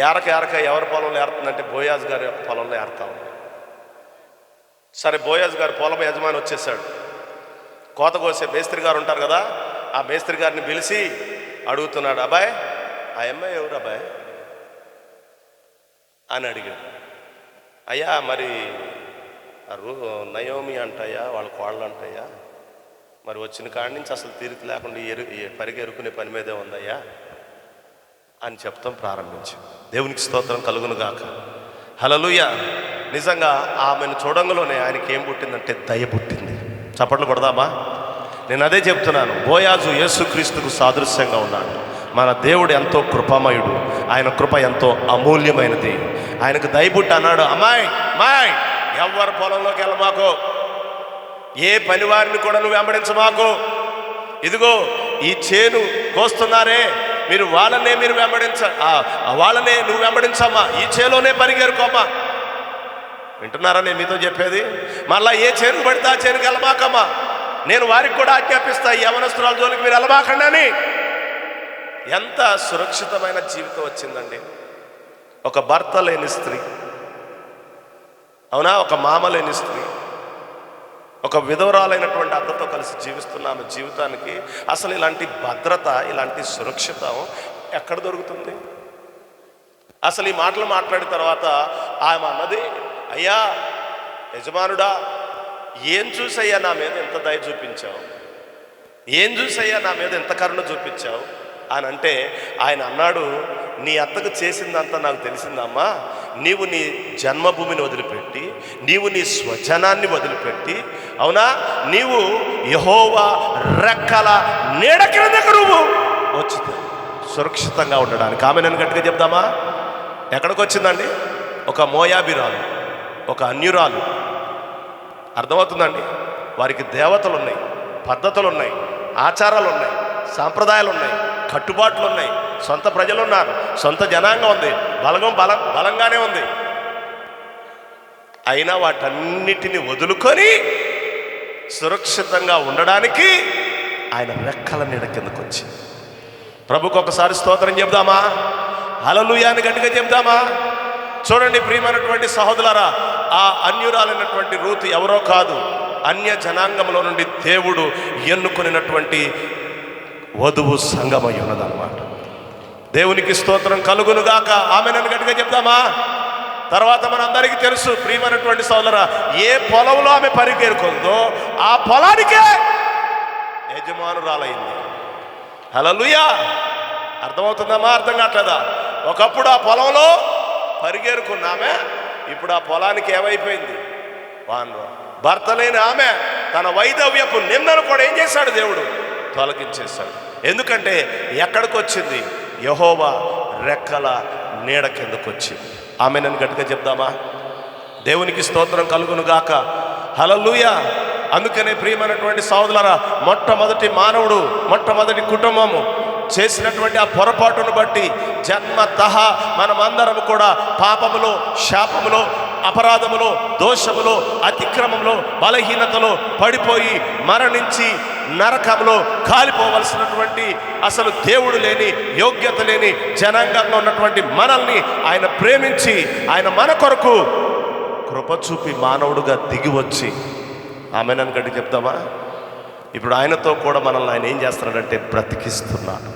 B: ఏరక ఎవరి పొలంలో ఏరుతుందంటే బోయాజ్ గారి యొక్క పొలంలో ఏరుతా ఉంది. సరే, బోయాజ్ గారి పొలం యజమాని వచ్చేసాడు. కోత కోసే మేస్త్రి గారు ఉంటారు కదా, ఆ మేస్త్రి గారిని పిలిచి అడుగుతున్నాడు, అబ్బాయి ఆ అమ్మాయి ఎవరు అబ్బాయి అని అడిగాడు. అయ్యా మరి నయోమి అంటాయా, వాళ్ళ కోళ్ళు అంటాయా, మరి వచ్చిన కాడి నుంచి అసలు తీరిక లేకుండా పరిగెరుకునే పని మీదే ఉందయ్యా అని చెప్తాం ప్రారంభించింది. దేవునికి స్తోత్రం కలుగును గాక. హల్లెలూయా. నిజంగా ఆమెను చూడంగానే ఆయనకి ఏం పుట్టిందంటే దయ పుట్టింది. చప్పట్లు కొడదామా? నేను అదే చెప్తున్నాను. బోయాజు యేసుక్రీస్తుకు సాదృశ్యంగా ఉన్నాడు. మన దేవుడు ఎంతో కృపామయుడు. ఆయన కృప ఎంతో అమూల్యమైనది. ఆయనకు దయబుట్టి అన్నాడు, అమ్మాయి ఎవరి పొలంలోకి వెళ్ళమాకో, ఏ పనివారిని కూడా నువ్వు వెంబడించమాకో. ఇదిగో ఈ చేను కోస్తున్నారే, వాళ్ళనే నువ్వు వెంబడించమ్మా, ఈ చేలోనే పరిగెరుకోమ్మా. వింటున్నారా నేను మీతో చెప్పేది? మళ్ళా ఏ చేను పడితే ఆ చేనుకి వెళ్ళమాకమ్మా, నేను వారికి కూడా ఆజ్ఞాపిస్తా, ఈ యవనస్తురాల జోలికి మీరు వెళ్ళమాకండి అని. ఎంత సురక్షితమైన జీవితం వచ్చిందండి. ఒక భర్త లేని స్త్రీ, అవునా, ఒక మామ లేని స్త్రీ, ఒక విధవరాలైనటువంటి అత్తతో కలిసి జీవిస్తున్న ఆమె జీవితానికి అసలు ఇలాంటి భద్రత, ఇలాంటి సురక్షిత ఎక్కడ దొరుకుతుంది? అసలు ఈ మాటలు మాట్లాడిన తర్వాత ఆమె అన్నది, అయ్యా యజమానుడా, ఏం చూసయ్యా నా మీద ఎంత దయ చూపించావు, ఏం చూసయ్యా నా మీద ఎంత కరుణ చూపించావు అని అంటే ఆయన అన్నాడు, నీ అత్తకు చేసిందంతా నాకు తెలిసిందమ్మా. నీవు నీ జన్మభూమిని వదిలిపెట్టి, నీవు నీ స్వజనాన్ని వదిలిపెట్టి, అవునా, నీవు యెహోవా రెక్కల నీడ కిందకు నువ్వు వచ్చి సురక్షితంగా ఉండడానికి. ఆమె నేను గట్టిగా చెప్దామా? ఎక్కడికి వచ్చిందండి? ఒక మోయాబిరాలు, ఒక అన్యురాలు. అర్థమవుతుందండి? వారికి దేవతలు ఉన్నాయి, పద్ధతులు ఉన్నాయి, ఆచారాలు ఉన్నాయి, సాంప్రదాయాలు ఉన్నాయి, కట్టుబాట్లు ఉన్నాయి, సొంత ప్రజలు ఉన్నారు, సొంత జనాంగం ఉంది, బలంగానే ఉంది. అయినా వాటన్నిటిని వదులుకొని సురక్షితంగా ఉండడానికి ఆయన రెక్కల నీడ కిందకు వచ్చి, ప్రభుకు ఒకసారి స్తోత్రం చెప్దామా? హల్లెలూయా అని గట్టిగా చెప్దామా? చూడండి ప్రియమైనటువంటి సహోదరులారా, ఆ అన్యురాలైనటువంటి రూతు ఎవరో కాదు, అన్య జనాంగంలో నుండి దేవుడు ఎన్నుకునేటువంటి వధువు సంగమై ఉన్నదన్నమాట. దేవునికి స్తోత్రం కలుగునుగాక. ఆమె నన్ను గట్టిగా చెప్దామా? తర్వాత మనందరికీ తెలుసు ప్రియమైనటువంటి సోదరా, ఏ పొలంలో ఆమె పరిగెరుకుందో ఆ పొలానికే యజమానురాలైంది. హల్లెలూయా. అర్థమవుతుందమ్మా? అర్థం కావట్లేదా? ఒకప్పుడు ఆ పొలంలో పరిగెరుకున్నామే, ఇప్పుడు ఆ పొలానికి ఏమైపోయింది? భర్త లేని ఆమె తన వైధవ్యపు నిందను కూడా ఏం చేశాడు? దేవుడు తొలగించేశాడు. ఎందుకంటే ఎక్కడికి వచ్చింది? యెహోవా రెక్కల నీడ కిందకు వచ్చింది. ఆమె నన్ను గట్టిగా చెప్దామా? దేవునికి స్తోత్రం కలుగును గాక. హల్లెలూయా. అందుకనే ప్రియమైనటువంటి సోదరులారా, మొట్టమొదటి మానవుడు, మొట్టమొదటి కుటుంబము చేసినటువంటి ఆ పొరపాటును బట్టి జన్మతః మనమందరం కూడా పాపములో, శాపములో, అపరాధములో, దోషములో, అతిక్రమంలో, బలహీనతలో పడిపోయి మరణించి నరకంలో కాలిపోవలసినటువంటి అసలు దేవుడు లేని, యోగ్యత లేని జనాంగంగా ఉన్నటువంటి మనల్ని ఆయన ప్రేమించి ఆయన మన కొరకు కృప చూపి మానవుడుగా దిగి వచ్చి, ఆమె నన్ను గట్టి చెప్తామా, ఇప్పుడు ఆయనతో కూడా మనల్ని ఆయన ఏం చేస్తున్నాడంటే బ్రతికిస్తున్నాడు.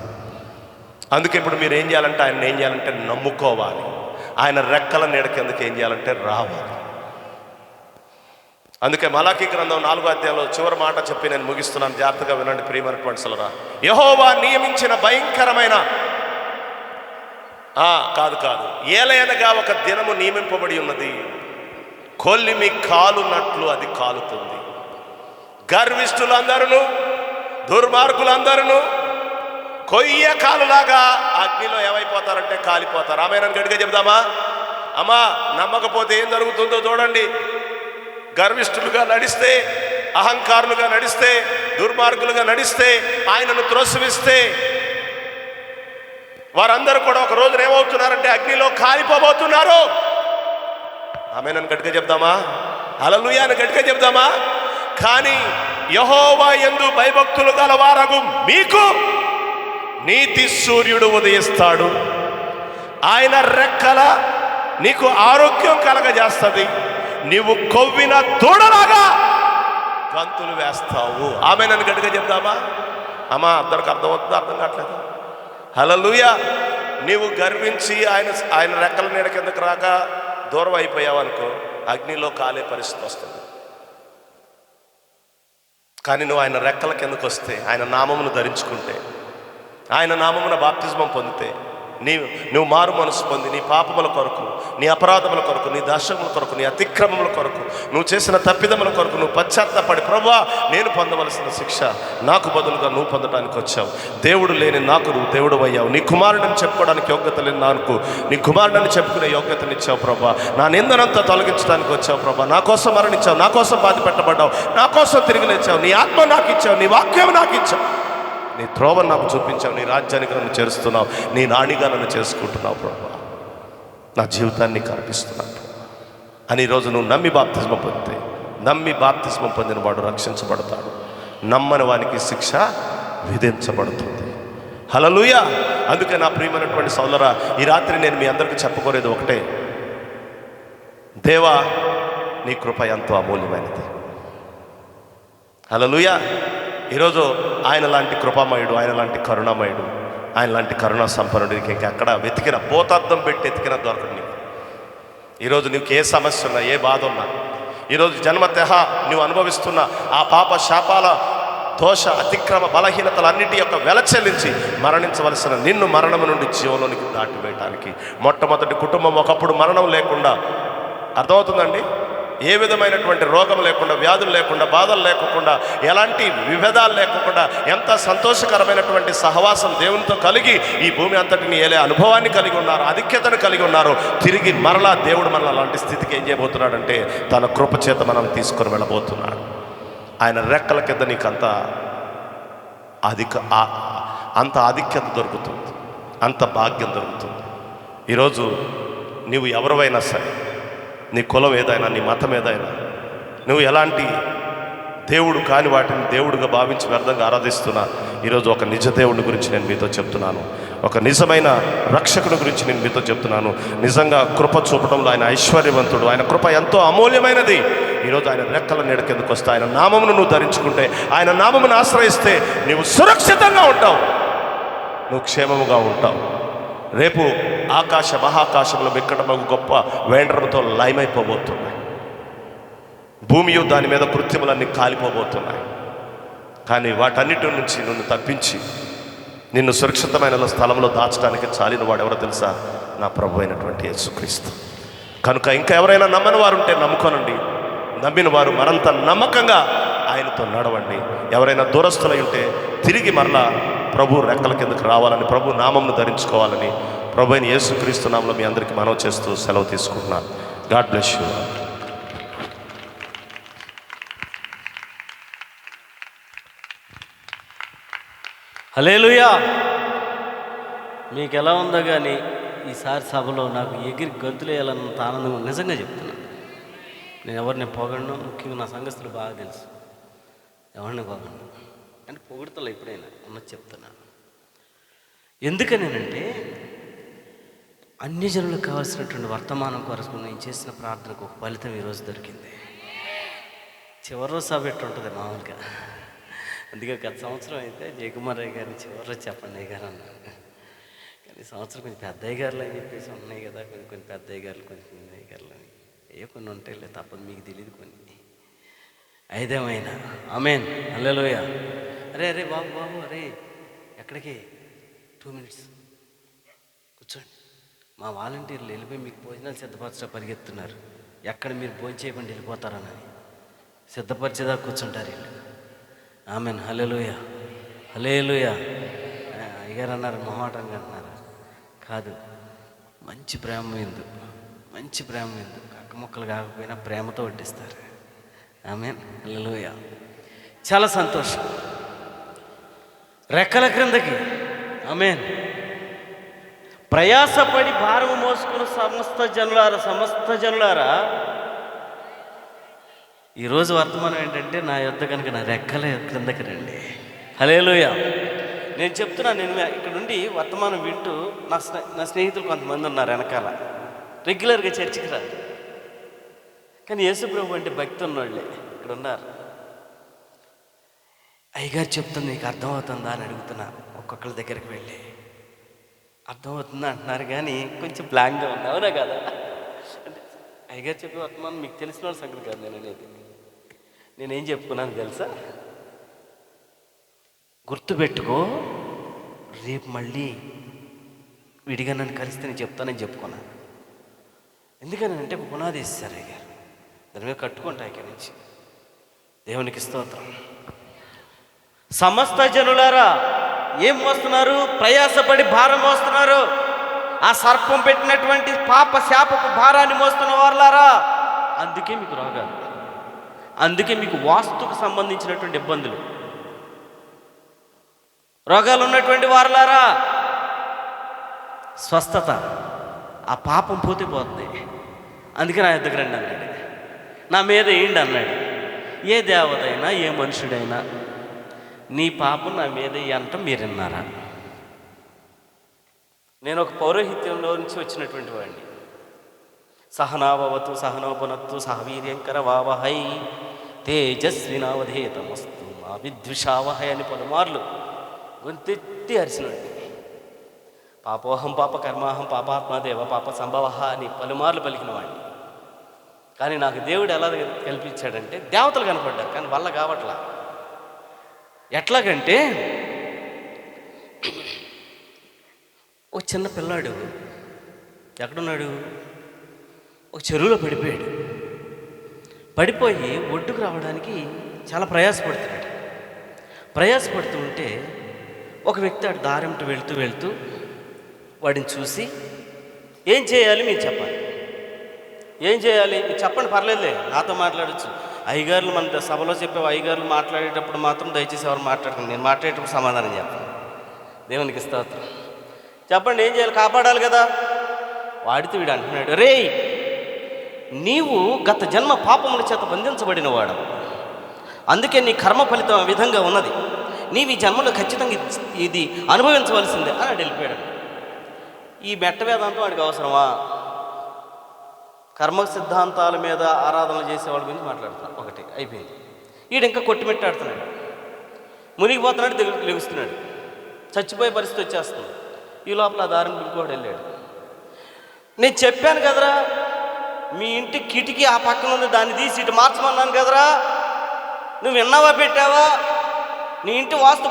B: అందుకే ఇప్పుడు మీరు ఏం చేయాలంటే ఆయన ఏం చేయాలంటే నమ్ముకోవాలి. ఆయన రెక్కల నీడ కిందకి ఏం చేయాలంటే రావాలి. అందుకే మలాకీ గ్రంథం 4వ అధ్యాయంలో చివరి మాట చెప్పి నేను ముగిస్తున్నాను, జాగ్రత్తగా వినండి ప్రియమైనటువంటి సలరా. యెహోవా నియమించిన భయంకరమైన కాదు ఏలయనగా ఒక దినము నియమింపబడి ఉన్నది, కొల్లిమి కాలునట్లు అది కాలుతుంది. గర్విష్ఠులందరూ, దుర్మార్గులందరూ కొయ్య కాలులాగా అగ్నిలో ఏమైపోతారంటే కాలిపోతారు. ఆమె నన్ను గట్టిగా చెప్దామా? అమ్మా, నమ్మకపోతే ఏం జరుగుతుందో చూడండి. గర్విష్ఠులుగా నడిస్తే, అహంకారులుగా నడిస్తే, దుర్మార్గులుగా నడిస్తే, ఆయనను త్రోసివిస్తే వారందరూ కూడా ఒక రోజున ఏమవుతున్నారంటే అగ్నిలో కాలిపోబోతున్నారు. ఆమె నన్ను గట్టిగా చెప్దామా? హల్లెలూయా అని గట్టిగా చెప్దామా? కానీ యెహోవా యందు భయభక్తులు గలవారగు మీకు నీతి సూర్యుడు ఉదయిస్తాడు. ఆయన రెక్కల నీకు ఆరోగ్యం కలగజేస్తుంది. నీవు కొవ్విన దూడలాగా గంతులు వేస్తావు. ఆమె నన్ను గట్టిగా చెప్దామా? అమ్మా, అందరికి అర్థమవుతుందో అర్థం కావట్లేదు. హల్లెలూయా. నీవు గర్వించి ఆయన రెక్కల నీడ కిందకు రాక దూరం అయిపోయావు అనుకో, అగ్నిలో కాలే పరిస్థితి వస్తుంది. కానీ నువ్వు ఆయన రెక్కల కిందకు వస్తే, ఆయన నామమును ధరించుకుంటే, ఆయన నామమున బాప్తిజమం పొందితే, నువ్వు మారు మనసు పొంది నీ పాపముల కొరకు, నీ అపరాధముల కొరకు, నీ దోషముల కొరకు, నీ అతిక్రమముల కొరకు, నువ్వు చేసిన తప్పిదముల కొరకు నువ్వు పశ్చాత్తాపడి, ప్రభువా నేను పొందవలసిన శిక్ష నాకు బదులుగా నువ్వు పొందడానికి వచ్చావు, దేవుడు లేని నాకు నువ్వు దేవుడు అయ్యావు, నీ కుమారుడిని చెప్పుకోవడానికి యోగ్యత లేని నాకు నీ కుమారుడిని చెప్పుకునే యోగ్యతనిచ్చావు ప్రభువా, నా నిందనంతా తొలగించడానికి వచ్చావు ప్రభువా, నా కోసం మరణించావు, నా కోసం బాధ పెట్టబడ్డావు, నా కోసం తిరిగి లేచావు, నీ ఆత్మ నాకు ఇచ్చావు, నీ వాక్యం నాకు ఇచ్చావు, నీ త్రోవను నాకు చూపించావు, నీ రాజ్యానికి నన్ను చేరుస్తున్నావు, నీ నాడిగా నన్ను చేసుకుంటున్నావు ప్రభువా, నా జీవితాన్ని కల్పిస్తున్నాను అని ఈరోజు నువ్వు నమ్మి బాప్తిజమం పొందితే, నమ్మి బాప్తిజమం పొందిన వాడు రక్షించబడతాడు, నమ్మని వానికి శిక్ష విధించబడుతుంది. హల్లెలూయా. అందుకే నా ప్రియమైనటువంటి సోదరా, ఈ రాత్రి నేను మీ అందరికీ చెప్పుకోలేదు ఒకటే, దేవా నీ కృప ఎంతో అమూల్యమైనది. హల్లెలూయా. ఈరోజు ఆయన లాంటి కృపామయుడు, ఆయన లాంటి కరుణామయుడు, ఆయన లాంటి కరుణా సంపన్నుడికి ఇంకెక్కడ వెతికిన, పోతార్థం పెట్టి ఎతికిన దొరకడు నీకు. ఈరోజు నీకు ఏ సమస్య ఉన్నా, ఏ బాధ ఉన్నా, ఈరోజు జన్మతః నువ్వు అనుభవిస్తున్న ఆ పాప శాపాల, దోష, అతిక్రమ, బలహీనతలన్నిటి యొక్క వెల చెల్లించి మరణించవలసిన నిన్ను మరణము నుండి జీవంలోనికి దాటివేయటానికి, మొట్టమొదటి కుటుంబం ఒకప్పుడు మరణం లేకుండా, అర్థమవుతుందండి, ఏ విధమైనటువంటి రోగం లేకుండా, వ్యాధులు లేకుండా, బాధలు లేకుండా, ఎలాంటి విభేదాలు లేకుండా, ఎంత సంతోషకరమైనటువంటి సహవాసం దేవునితో కలిగి ఈ భూమి అంతటిని ఏలే అనుభవాన్ని కలిగి ఉన్నారు, ఆధిక్యతను కలిగి ఉన్నారు. తిరిగి మరలా దేవుడు మనల్ని అలాంటి స్థితికి ఏం చేయబోతున్నాడంటే తన కృప చేత మనం తీసుకొని వెళ్ళబోతున్నాడు. ఆయన రెక్కల కింద నీకు అంత ఆధిక్యత దొరుకుతుంది, అంత భాగ్యం దొరుకుతుంది. ఈరోజు నీవు ఎవరివైనా సరే, నీ కులం ఏదైనా, నీ మతం ఏదైనా, నువ్వు ఎలాంటి దేవుడు కాని వాటిని దేవుడుగా భావించి వ్యర్థంగా ఆరాధిస్తున్నా, ఈరోజు ఒక నిజ దేవుడి గురించి నేను మీతో చెప్తున్నాను, ఒక నిజమైన రక్షకుని గురించి నేను మీతో చెప్తున్నాను. నిజంగా కృప చూపడంలో ఆయన ఐశ్వర్యవంతుడు, ఆయన కృప ఎంతో అమూల్యమైనది. ఈరోజు ఆయన రెక్కల నీడ కిందకు వస్తే, ఆయన నామమును నువ్వు ధరించుకుంటే, ఆయన నామమును ఆశ్రయిస్తే నీవు సురక్షితంగా ఉంటావు, నువ్వు క్షేమముగా ఉంటావు. రేపు ఆకాశ మహాకాశంలో వికటమగు గొప్ప వేండ్రముతో లయమైపోబోతున్నాయి, భూమియు దాని మీద కృత్యములన్నీ కాలిపోబోతున్నాయి. కానీ వాటన్నిటి నుంచి నిన్ను తప్పించి నిన్ను సురక్షితమైన స్థలంలో దాచడానికి చాలిన వాడు ఎవరో తెలుసా? నా ప్రభు అయినటువంటి యేసుక్రీస్తు. కనుక ఇంకా ఎవరైనా నమ్మని వారు ఉంటే నమ్ముకోనండి, నమ్మిన వారు మరంత నమ్మకంగా ఆయనతో నడవండి. ఎవరైనా దూరస్తులై ఉంటే తిరిగి మరలా ప్రభు రెక్కల కిందకు రావాలని, ప్రభు నామంను ధరించుకోవాలని ప్రభు అయిన యేసుక్రీస్తు నామములో మీ అందరికీ మనవి చేస్తూ సెలవు తీసుకుంటున్నాను. God bless you.
C: హల్లెలూయా. మీకు ఎలా ఉందో కానీ ఈసారి సభలో నాకు ఎగిరి గంతులు వేయాలన్నంత ఆనందం నిజంగా చెప్తున్నాను. నేను ఎవరిని పొగడను, ముఖ్యంగా నా సంఘస్థులు బాగా తెలుసు, ఎవరిని పొగడను అంటే పొగుడుతలే ఎప్పుడైనా ఉన్నది చెప్తున్నాను. ఎందుకనేనంటే అన్ని జనులకు కావాల్సినటువంటి వర్తమానం కొరకు నేను చేసిన ప్రార్థనకు ఒక ఫలితం ఈరోజు దొరికింది. చివరి రోజు సభ ఎట్టు ఉంటుంది మామూలుగా, అందుకే గత సంవత్సరం అయితే జయకుమార్ అయ్య గారిని చివరి రోజు చెప్పండి అయ్య గారు అన్నారు. కానీ సంవత్సరం కొంచెం పెద్ద అయ్య గారులు అని చెప్పేసి ఉన్నాయి కదా, కొన్ని పెద్ద అయ్య గారులు, కొంచెం చిన్న అయ్య గారులు అని కొన్ని ఉంటాయి, తప్పదు, మీకు తెలియదు కొన్ని. ఐదేమైనా ఆమేన్ హల్లెలూయ. అరే బాబు అరే ఎక్కడికి 2 minutes కూర్చోండి. మా వాలంటీర్లు వెళ్ళిపోయి మీకు భోజనాలు సిద్ధపరచ పరిగెత్తున్నారు, ఎక్కడ మీరు భోజనం చేయకుండా వెళ్ళిపోతారని సిద్ధపరిచేదా కూర్చుంటారు వీళ్ళు. ఆమేన్ హల్లెలూయ హల్లెలూయ. అయ్యగారు అన్నారు మొహమాటంగా అంటున్నారు, కాదు, మంచి ప్రేమ విందు, మంచి ప్రేమ విందు, కక్క ముక్కలు కాకపోయినా ప్రేమతో వడ్డిస్తారు. ఆమేన్ హల్లెలూయ. చాలా సంతోషం. రెక్కల క్రిందకి ఆమేన్. ప్రయాసపడి భారము మోసుకున్న సమస్త జనులారా ఈరోజు వర్తమానం ఏంటంటే, నా యొద్ద కనుక నా రెక్కల క్రిందకి రండి. హల్లెలూయ. నేను చెప్తున్నా, నేను ఇక్కడ నుండి వర్తమానం వింటూ నా స్నేహితులు కొంతమంది ఉన్నారు వెనకాల, రెగ్యులర్గా చర్చికి రాదు, కానీ యేసుప్రభు అంటే భక్తి ఉన్నోళ్ళే ఇక్కడ ఉన్నారు. అయ్యగారు చెప్తుంది నీకు అర్థమవుతుందా అని అడుగుతున్నా ఒక్కొక్కరి దగ్గరికి వెళ్ళి. అర్థమవుతుందా అంటున్నారు కానీ కొంచెం బ్లాంక్గా ఉంది, అవునా కదా? అంటే అయ్యగారు చెప్పే వర్తమానం మీకు తెలిసిన వాళ్ళ సంగతి కాదు నేను అనేది. నేనేం చెప్పుకున్నాను తెలుసా? గుర్తుపెట్టుకో, రేపు మళ్ళీ విడిగా నన్ను కలిస్తే నేను చెప్తానని చెప్పుకున్నాను. ఎందుకని అంటే పునాది వేస్తారు అయ్యగారు, దాని మీద కట్టుకుంటా ఇక్కడి నుంచి. దేవునికి స్తోత్రం. సమస్త జనులారా ఏం మోస్తున్నారు? ప్రయాసపడి భారం మోస్తున్నారు. ఆ సర్పం పెట్టినటువంటి పాప శాపపు భారాన్ని మోస్తున్న వారులారా, అందుకే మీకు రోగాలు, అందుకే మీకు వాస్తుకు సంబంధించినటువంటి ఇబ్బందులు, రోగాలు ఉన్నటువంటి వారులారా స్వస్థత. ఆ పాపం పోతే పోతుంది. అందుకే నా దగ్గర రండి అన్నాడు, నా మీద వేయండి అన్నాడు. ఏ దేవతైనా ఏ మనుషుడైనా నీ పాపం నా మీద అంటాం మీరు విన్నారా? నేను ఒక పౌరోహిత్యంలో నుంచి వచ్చినటువంటి వాడిని. సహనావవతు సహనోపనత్తు సహవీర్యంకర వావహై తేజస్వినావధేతమస్తు మా విద్విషావహై అని పలుమార్లు గొంతెత్తి అరిచినాడు. పాపోహం పాప కర్మాహం పాపాత్మదేవ పాప సంభవ అని పలుమార్లు పలికిన వాడిని. కానీ నాకు దేవుడు ఎలా కల్పించాడంటే, దేవతలు కనపడ్డారు కానీ వల్ల కావట్లా. ఎట్లాగంటే ఒక చిన్న పిల్లాడు ఎక్కడున్నాడు, ఒక చెరువులో పడిపోయాడు. పడిపోయి ఒడ్డుకు రావడానికి చాలా ప్రయాసపడుతూ ఉంటే ఒక వ్యక్తి అటు దారింటి వెళ్తూ వాడిని చూసి, ఏం చేయాలి మీరు చెప్పాలి, ఏం చేయాలి మీరు చెప్పండి, పర్లేదులే నాతో మాట్లాడచ్చు. అయ్యగారులు మన సభలో చెప్పే అయ్యగారులు మాట్లాడేటప్పుడు మాత్రం దయచేసి ఎవరు మాట్లాడకండి, నేను మాట్లాడేటప్పుడు సమాధానం చెప్పాను. దేవునికి స్తోత్రం. చెప్పండి ఏం చేయాలి, కాపాడాలి కదా. వాడితో వీడు అంటున్నాడు, రే నీవు గత జన్మ పాపముల చేత బంధించబడిన వాడు, అందుకే నీ కర్మ ఫలితం ఆ విధంగా ఉన్నది, నీవు ఈ జన్మలో ఖచ్చితంగా ఇది అనుభవించవలసిందే అని వెళ్ళిపోయాడు. ఈ మెట్ట వేదాంతం వాడికి అవసరమా? కర్మ సిద్ధాంతాల మీద ఆరాధనలు చేసేవాళ్ళ గురించి మాట్లాడుతున్నాడు. ఒకటి అయిపోయింది. వీడు ఇంకా కొట్టిమెట్టాడుతున్నాడు, మునిగిపోతున్నాడు, లెగుస్తున్నాడు, చచ్చిపోయే పరిస్థితి వచ్చేస్తుంది. ఈ లోపల ఆ దారిని ఇంకోటి వెళ్ళాడు. నేను చెప్పాను కదరా, మీ ఇంటి కిటికీ ఆ పక్కన ఉంది, దాన్ని తీసి ఇటు మార్చమన్నాను కదరా, నువ్వు విన్నావా పెట్టావా? నీ ఇంటి వాస్తు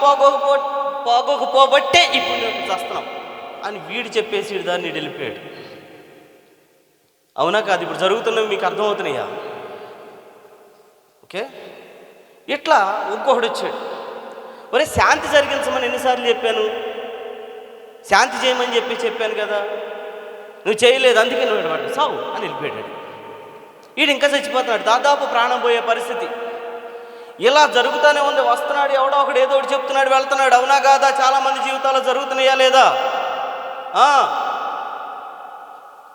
C: పోగొకపోబట్టే ఇప్పుడు నువ్వు చేస్తున్నావు అని వీడు చెప్పేసి వీడి దాన్ని వెళ్ళిపోయాడు. అవునా కాదు? ఇప్పుడు జరుగుతున్నవి మీకు అర్థమవుతున్నాయా? ఓకే. ఇట్లా ఇంకొకడు వచ్చాడు, ఒరే శాంతి జరిగించమని ఎన్నిసార్లు చెప్పాను, శాంతి చేయమని చెప్పాను కదా, నువ్వు చేయలేదు, అందుకే నువ్వు ఎడబడ్డా సావు అని వెళ్ళిపోయాడు. వీడు ఇంకా చచ్చిపోతున్నాడు, దాదాపు ప్రాణం పోయే పరిస్థితి. ఇలా జరుగుతూనే ఉంది. వస్తున్నాడు ఎవడో ఒకడు ఏదో ఒకటి చెప్తున్నాడు, వెళ్తున్నాడు. అవునా కాదా? చాలామంది జీవితాల్లో జరుగుతున్నాయా లేదా?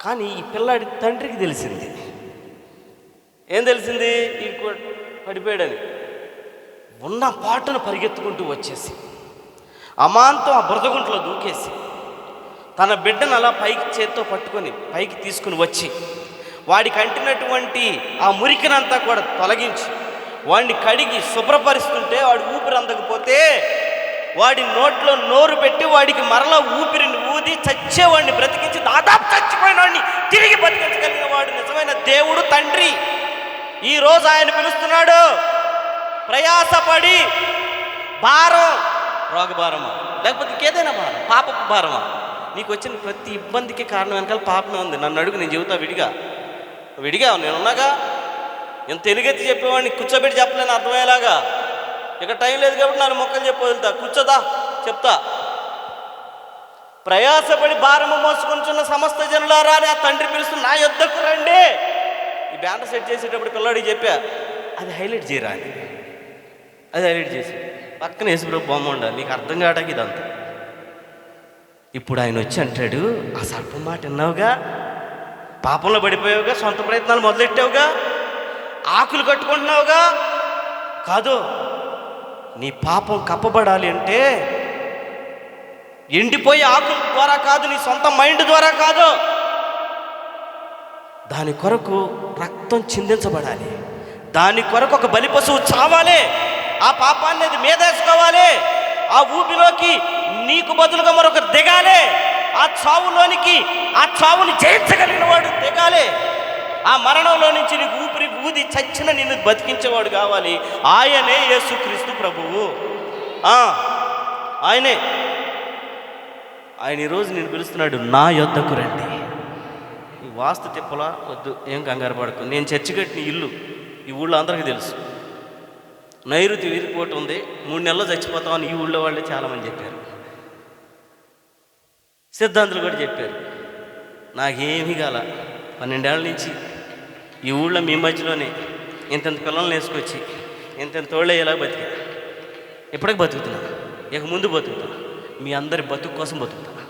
C: కానీ ఈ పిల్లాడి తండ్రికి తెలిసింది. ఏం తెలిసింది? ఈ పడిపోయాడని. ఉన్న పాటను పరిగెత్తుకుంటూ వచ్చేసి అమాంతం ఆ బురదగుంట్లో దూకేసి తన బిడ్డను అలా పైకి చేత్తో పట్టుకొని పైకి తీసుకుని వచ్చి వాడికి అంటినటువంటి ఆ మురికినంతా కూడా తొలగించి వాడిని కడిగి శుభ్రపరుస్తుంటే వాడు ఊపిరి అందకపోతే వాడి నోట్లో నోరు పెట్టి వాడికి మరలా ఊపిరిని ఊది చచ్చేవాడిని బ్రతికించి దాదాపు చచ్చిపోయిన వాడిని తిరిగి బతికించగలిగిన వాడు నిజమైన దేవుడు తండ్రి. ఈరోజు ఆయన పిలుస్తున్నాడు. ప్రయాసపడి భారం, రోగభారమా లేకపోతే ఇంకేదైనా భారం, పాపపు భారమా? నీకు వచ్చిన ప్రతి ఇబ్బందికి కారణం వెనకాల పాపమే ఉంది. నన్ను అడుగు, నేను చెబుతా విడిగా నేనున్నాగా. ఎంత ఎలుగెత్తి చెప్పేవాడిని కూర్చోబెట్టి చెప్పలేను అర్థమయ్యేలాగా. ఇక టైం లేదు కాబట్టి నాలుగు మొక్కలు చెప్పి వదులుతా. కూర్చోదా చెప్తా. ప్రయాసపడి భారము మోసుకొనిచున్న సమస్త జనులారా అని ఆ తండ్రి పిలుస్తూ నా యొద్దకు రండి. ఈ బ్యానర్ సెట్ చేసేటప్పుడు పిల్లాడికి చెప్పా, అది హైలైట్ చేయరా అని. అది హైలైట్ చేసి పక్కన యేసుప్రభు బొమ్మ ఉండాలి, నీకు అర్థం కావడానికి ఇదంతా. ఇప్పుడు ఆయన వచ్చి అంటాడు, ఆ సర్పం మాట విన్నావుగా, పాపంలో పడిపోయావుగా, సొంత ప్రయత్నాలు మొదలెట్టావుగా, ఆకులు కట్టుకుంటున్నావుగా. కాదు, నీ పాపం కప్పబడాలి అంటే ఎండిపోయే ఆకుల ద్వారా కాదు, నీ సొంత మైండ్ ద్వారా కాదు. దాని కొరకు రక్తం చిందించబడాలి. దాని కొరకు ఒక బలి పశువు చావాలి. ఆ పాపాన్ని అది మీదేసుకోవాలి. ఆ ఊపిలోకి నీకు బదులుగా మరొకరు దిగాలి. ఆ చావులోనికి ఆ చావుని జయించగలిగిన వాడు దిగాలి. ఆ మరణంలో నుంచి నీకు ఊపిరి ఊది చచ్చిన నిన్ను బతికించేవాడు కావాలి. ఆయనే యేసుక్రీస్తు ప్రభువు. ఆయనే. ఆయన ఈరోజు నేను పిలుస్తున్నాడు, నా యొద్దకు రండి. ఈ వాస్తు తిప్పలా వద్దు, ఏం కంగారు పడకు. నేను చర్చి కట్టిన ఇల్లు ఈ ఊళ్ళో అందరికీ తెలుసు. నైరుతి వీరిపోటు ఉంది, 3 నెలల్లో చచ్చిపోతామని ఈ ఊళ్ళో వాళ్ళే చాలామంది చెప్పారు. సిద్ధాంతులు కూడా చెప్పారు. నాకేమీ కాల. 12 ఏళ్ళ నుంచి ఈ ఊళ్ళో మీ మధ్యలోనే ఇంతంత పిల్లల్ని వేసుకొచ్చి ఇంతంత తోళ్ళయ్యేలా బతికా. ఇప్పటికి బతుకుతున్నా, ఇక ముందు బతుకుతున్నా. మీ అందరి బతుకు కోసం బతుకుతున్నా.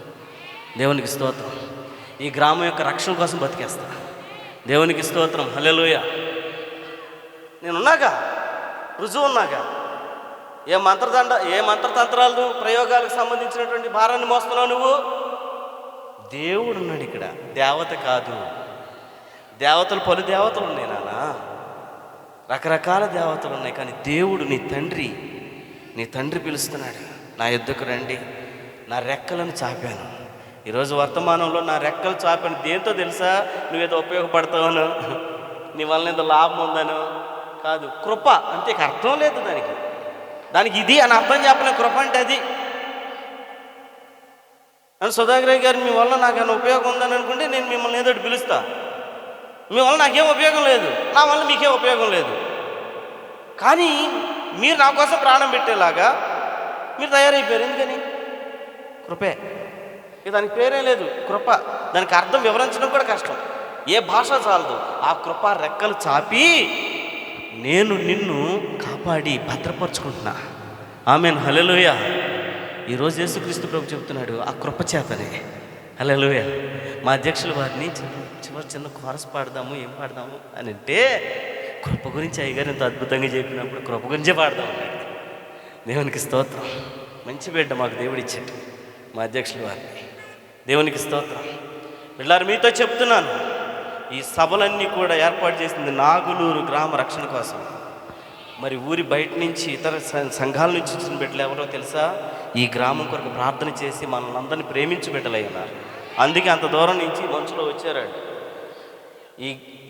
C: దేవునికి స్తోత్రం. ఈ గ్రామం యొక్క రక్షణ కోసం బతికేస్తా. దేవునికి స్తోత్రం. హల్లెలూయా. నేనున్నాగా, రుజువు ఉన్నాగా. ఏ మంత్రతంత్రాలు ప్రయోగాలకు సంబంధించినటువంటి భారాన్ని మోస్తున్నావు నువ్వు? దేవుడు ఉన్నాడు ఇక్కడ, దేవత కాదు. దేవతలు పలు దేవతలు ఉన్నాయి నాన్న, రకరకాల దేవతలు ఉన్నాయి. కానీ దేవుడు నీ తండ్రి పిలుస్తున్నాడు, నా యొద్దకు రండి. నా రెక్కలను చాపాను. ఈరోజు వర్తమానంలో నా రెక్కలు చాపాను. దేంతో తెలుసా? నువ్వేదో ఉపయోగపడతావను, నీ వల్ల ఏదో లాభం ఉందను కాదు. కృప అంతే, అర్థం లేదు దానికి ఇది అని అర్థం చెప్పలేను. కృప అంటే అది. అని సుధాకర్ గారు, మీ వల్ల నాకేమైనా ఉపయోగం ఉందని అనుకుంటే నేను మిమ్మల్ని ఏదో పిలుస్తా. మీ వల్ల నాకేం ఉపయోగం లేదు, నా వల్ల మీకేం ఉపయోగం లేదు. కానీ మీరు నా కోసం ప్రాణం పెట్టేలాగా మీరు తయారైపోయారు. ఎందుకని? కృపే. దానికి పేరే లేదు, కృప. దానికి అర్థం వివరించడం కూడా కష్టం. ఏ భాష చాలదు. ఆ కృప రెక్కలు చాపి నేను నిన్ను కాపాడి భద్రపరుచుకుంటున్నా. ఆమేన్. హల్లెలూయా. ఈరోజు యేసుక్రీస్తు ప్రభు చెప్తున్నాడు, ఆ కృప చేతనే. హల్లెలూయా. మా అధ్యక్షుల వారిని చిన్న కోరస్ పాడదాము, ఏం పాడదాము అని అంటే, కృప గురించి అయ్యగారు ఎంత అద్భుతంగా చెప్పినప్పుడు కృప గురించే పాడదాం అన్నాడు. దేవునికి స్తోత్రం. మంచి బిడ్డ మాకు దేవుడు ఇచ్చాడు, మా అధ్యక్షుల వారిని. దేవునికి స్తోత్రం. వీళ్ళారు మీతో చెప్తున్నాను, ఈ సభలన్నీ కూడా ఏర్పాటు చేసింది నాగులూరు గ్రామ రక్షణ కోసం. మరి ఊరి బయట నుంచి ఇతర సంఘాల నుంచి వచ్చిన బిడ్డలు ఎవరో తెలుసా? ఈ గ్రామం కొరకు ప్రార్థన చేసి మనల్ని అందరినీ ప్రేమించి బిడ్డలై ఉన్నారు. అందుకే అంత దూరం నుంచి మనుషులు వచ్చారండి.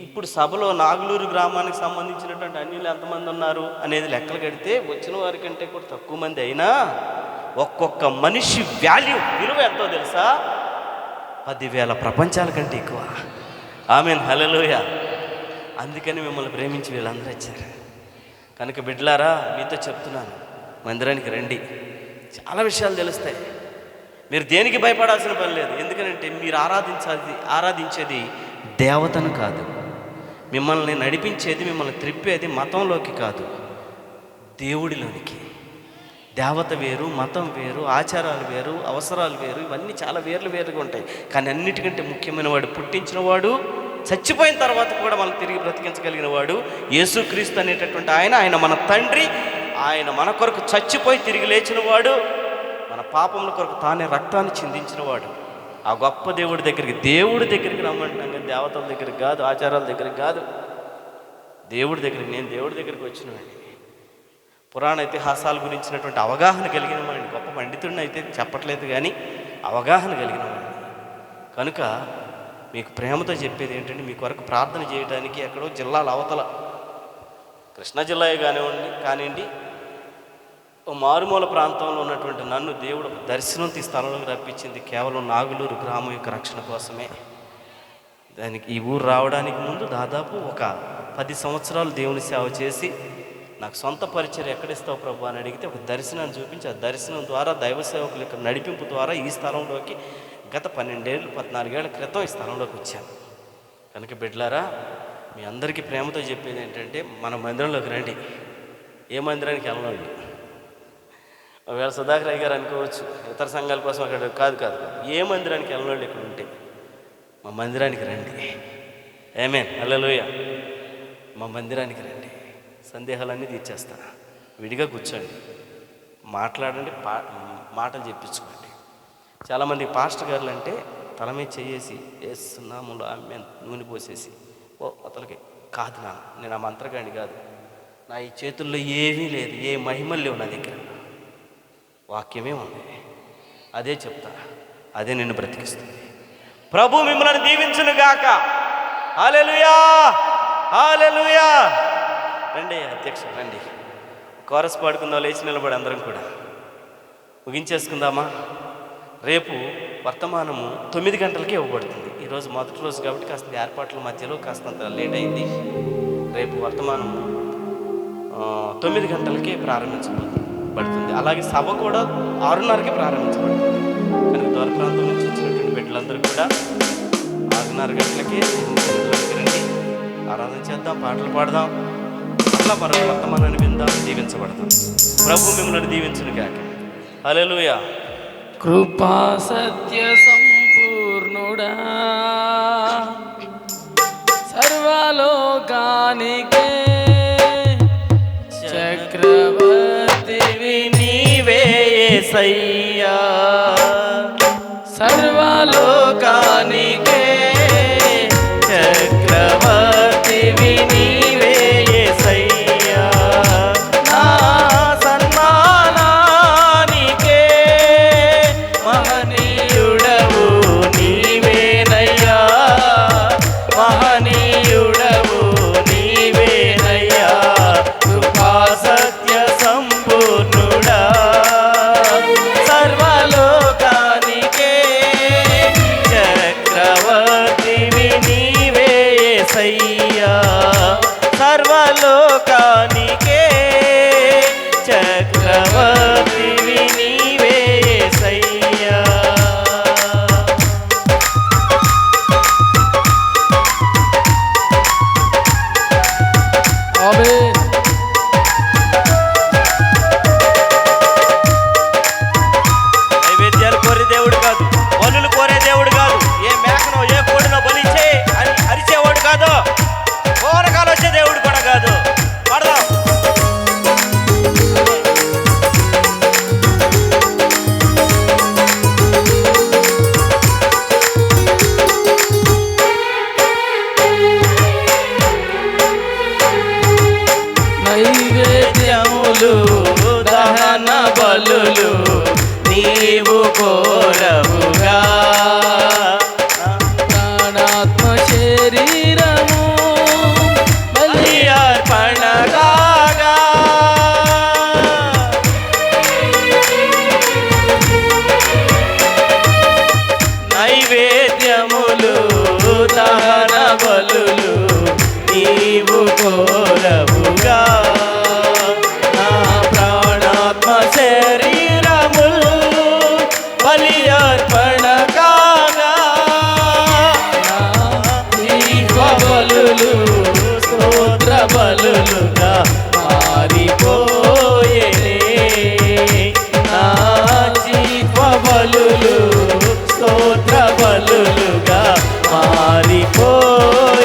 C: ఇప్పుడు సభలో నాగులూరు గ్రామానికి సంబంధించినటువంటి అన్యులు ఎంతమంది ఉన్నారు అనేది లెక్కలు కడితే వచ్చిన వారి కంటే కూడా తక్కువ మంది అయినా ఒక్కొక్క మనిషి విలువ ఎంతో తెలుసా? 10,000 ప్రపంచాల కంటే ఎక్కువ. ఆమేన్. హల్లెలూయా. అందుకని మిమ్మల్ని ప్రేమించి వీళ్ళందరూ వచ్చారు. కనుక బిడ్డలారా, మీతో చెప్తున్నాను, మందిరానికి రండి. చాలా విషయాలు తెలుస్తాయి. మీరు దేనికి భయపడాల్సిన పని లేదు. ఎందుకంటే మీరు ఆరాధించేది దేవతను కాదు. మిమ్మల్ని నడిపించేది, మిమ్మల్ని త్రిప్పేది మతంలోకి కాదు, దేవుడిలోనికి. దేవత వేరు, మతం వేరు, ఆచారాలు వేరు, అవసరాలు వేరు. ఇవన్నీ చాలా వేరుగా ఉంటాయి. కానీ అన్నిటికంటే ముఖ్యమైన వాడు పుట్టించిన వాడు చచ్చిపోయిన తర్వాత కూడా మనం తిరిగి బ్రతికించగలిగిన వాడు యేసుక్రీస్తు అనేటటువంటి ఆయన మన తండ్రి. ఆయన మన కొరకు చచ్చిపోయి తిరిగి లేచిన వాడు, మన పాపముల కొరకు తానే రక్తాన్ని చిందించిన వాడు. ఆ గొప్ప దేవుడి దగ్గరికి రమ్మంటున్నాం కానీ దేవతల దగ్గరికి కాదు, ఆచారాల దగ్గరికి కాదు, దేవుడి దగ్గరికి. నేను దేవుడి దగ్గరికి వచ్చినవాడిని. పురాణ ఇతిహాసాల గురించినటువంటి అవగాహన కలిగిన వాడిని, గొప్ప పండితుడిని అయితే చెప్పట్లేదు కానీ అవగాహన కలిగిన వాడిని. కనుక మీకు ప్రేమతో చెప్పేది ఏంటంటే, మీ కొరకు ప్రార్థన చేయడానికి ఎక్కడో జిల్లాల అవతల, కృష్ణా జిల్లా కానివ్వండి, ఓ మారుమూల ప్రాంతంలో ఉన్నటువంటి నన్ను దేవుడు దర్శనం స్థలంలోకి రప్పించింది కేవలం నాగులూరు గ్రామం యొక్క రక్షణ కోసమే. దానికి ఈ ఊరు రావడానికి ముందు దాదాపు ఒక 10 సంవత్సరాలు దేవుని సేవ చేసి, నాకు సొంత పరిచయం ఎక్కడిస్తావు ప్రభు అని అడిగితే ఒక దర్శనాన్ని చూపించి, ఆ దర్శనం ద్వారా దైవ సేవకుల యొక్క నడిపింపు ద్వారా ఈ స్థలంలోకి గత 14 ఏళ్ల క్రితం ఈ స్థలంలోకి వచ్చాను. కనుక బిడ్డలారా, మీ అందరికీ ప్రేమతో చెప్పేది ఏంటంటే, మన మందిరంలోకి రండి. ఏ మందిరానికి వెళ్ళండి. ఒకవేళ సుధాకర్ అయ్య గారు అనుకోవచ్చు ఇతర సంఘాల కోసం అక్కడ కాదు, ఏ మందిరానికి వెళ్ళండి ఇక్కడ ఉంటే మా మందిరానికి రండి. ఆమేన్, హల్లెలూయా. మా మందిరానికి రండి, సందేహాలన్నీ తీర్చేస్తా. విడిగా కూర్చోండి, మాట్లాడండి, మాటలు చెప్పించుకోండి. చాలామంది పాస్టర్ గారులు అంటే తల మీద చేసి వేస్తున్నాములో ఆమె నూనె పోసేసి అతలకి కాదు, నేను ఆ మంత్రగాడిని కాదు, నా ఈ చేతుల్లో ఏమీ లేదు, ఏ మహిమలు లేవు నా దగ్గర, వాక్యమే ఉంది, అదే చెప్తా, అదే నిన్ను బ్రతికిస్తుంది. ప్రభు మిమ్మల్ని దీవించునుగాక. హల్లెలూయా, హల్లెలూయా. రండి అధ్యక్ష, రండి, కోరస్ పాడుకుందాం, లేచి నిలబడి అందరం కూడా ముగించేసుకుందామా. రేపు వర్తమానము 9 గంటలకే ఇవ్వబడుతుంది. ఈరోజు మొదటి రోజు కాబట్టి కాస్త ఏర్పాట్ల మధ్యలో కాస్తంత లేట్ అయింది. రేపు వర్తమానము 9 గంటలకే ప్రారంభించబడుతుంది. అలాగే సభ కూడా 6:30కి ప్రారంభించబడుతుంది. కనుక దూర ప్రాంతం నుంచి వచ్చినటువంటి బిడ్డలందరూ కూడా 6:30 గంటలకే రండి, ఆరాధన చేద్దాం, పాటలు పాడదాం, అట్లా మరొక వర్తమానాన్ని విందాం, దీవించబడదాం. ప్రభు మిమ్మల్ని దీవించునుగాక. హల్లెలూయా.
D: కృపా సత్య సంపూర్ణుడా, సర్వలోకానికే చక్రవర్తివి నీవే యేసయ్యా, సర్వలోకానికే చక్రవర్తివి నీవే యేసయ్యా, నా సన్మానానికే మహనీయుడవు నీవేనయ్యా, మహనీయుడవు నీవేనయ్యా, కృపా సత్య సంపూర్ణుడా, సర్వలోకానికే చక్రవర్తివి నీవే యేసయ్యా, సర్వలోకానికే చక్రవర్తివి నీవే యేసయ్యా. ఆమేన్.
C: నైవేద్యాలు కోరే దేవుడు కాదు, బలులు కోరే దేవుడు కాదు, ఏ మేకనో ఏ కోడినో బలిచ్చే అని అరిచేవాడు కాదు, కోరకాలు వచ్చే దేవుడు కూడా కాదు. పడదాం.
D: నైవేద్యములు దహన బలులు నీవు కోరవుగా, ప్రాణాత్మ శరీరము బలి అర్పణగా, నైవేద్యములు దహన బలులు నీవు కోరవుగా, నా ప్రాణాత్మ శరీరములు బలి అర్పణ కాగా, నా జీవ బలులు స్తోత్ర బలులుగా మారిపోయేనే, నా జీవ బలులు స్తోత్ర బలులుగా మారిపోయేనే.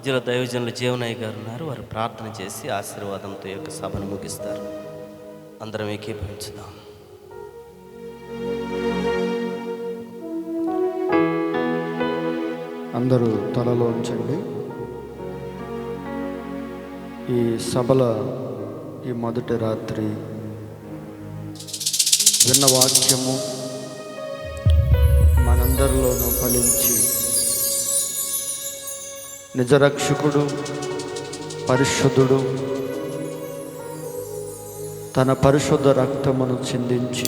C: మధ్యలో దైవజనులు జీవనయ్య గారు ఉన్నారు. వారు ప్రార్థన చేసి ఆశీర్వాదంతో ఈ యొక్క సభను ముగిస్తారు. అందరం ఏకీభవించుదాం.
E: అందరూ తలలో ఉంచండి. ఈ సభల ఈ మొదటి రాత్రి విన్న వాక్యము మనందరిలోనూ ఫలించి నిజరక్షకుడు పరిశుద్ధుడు తన పరిశుద్ధ రక్తమును చిందించి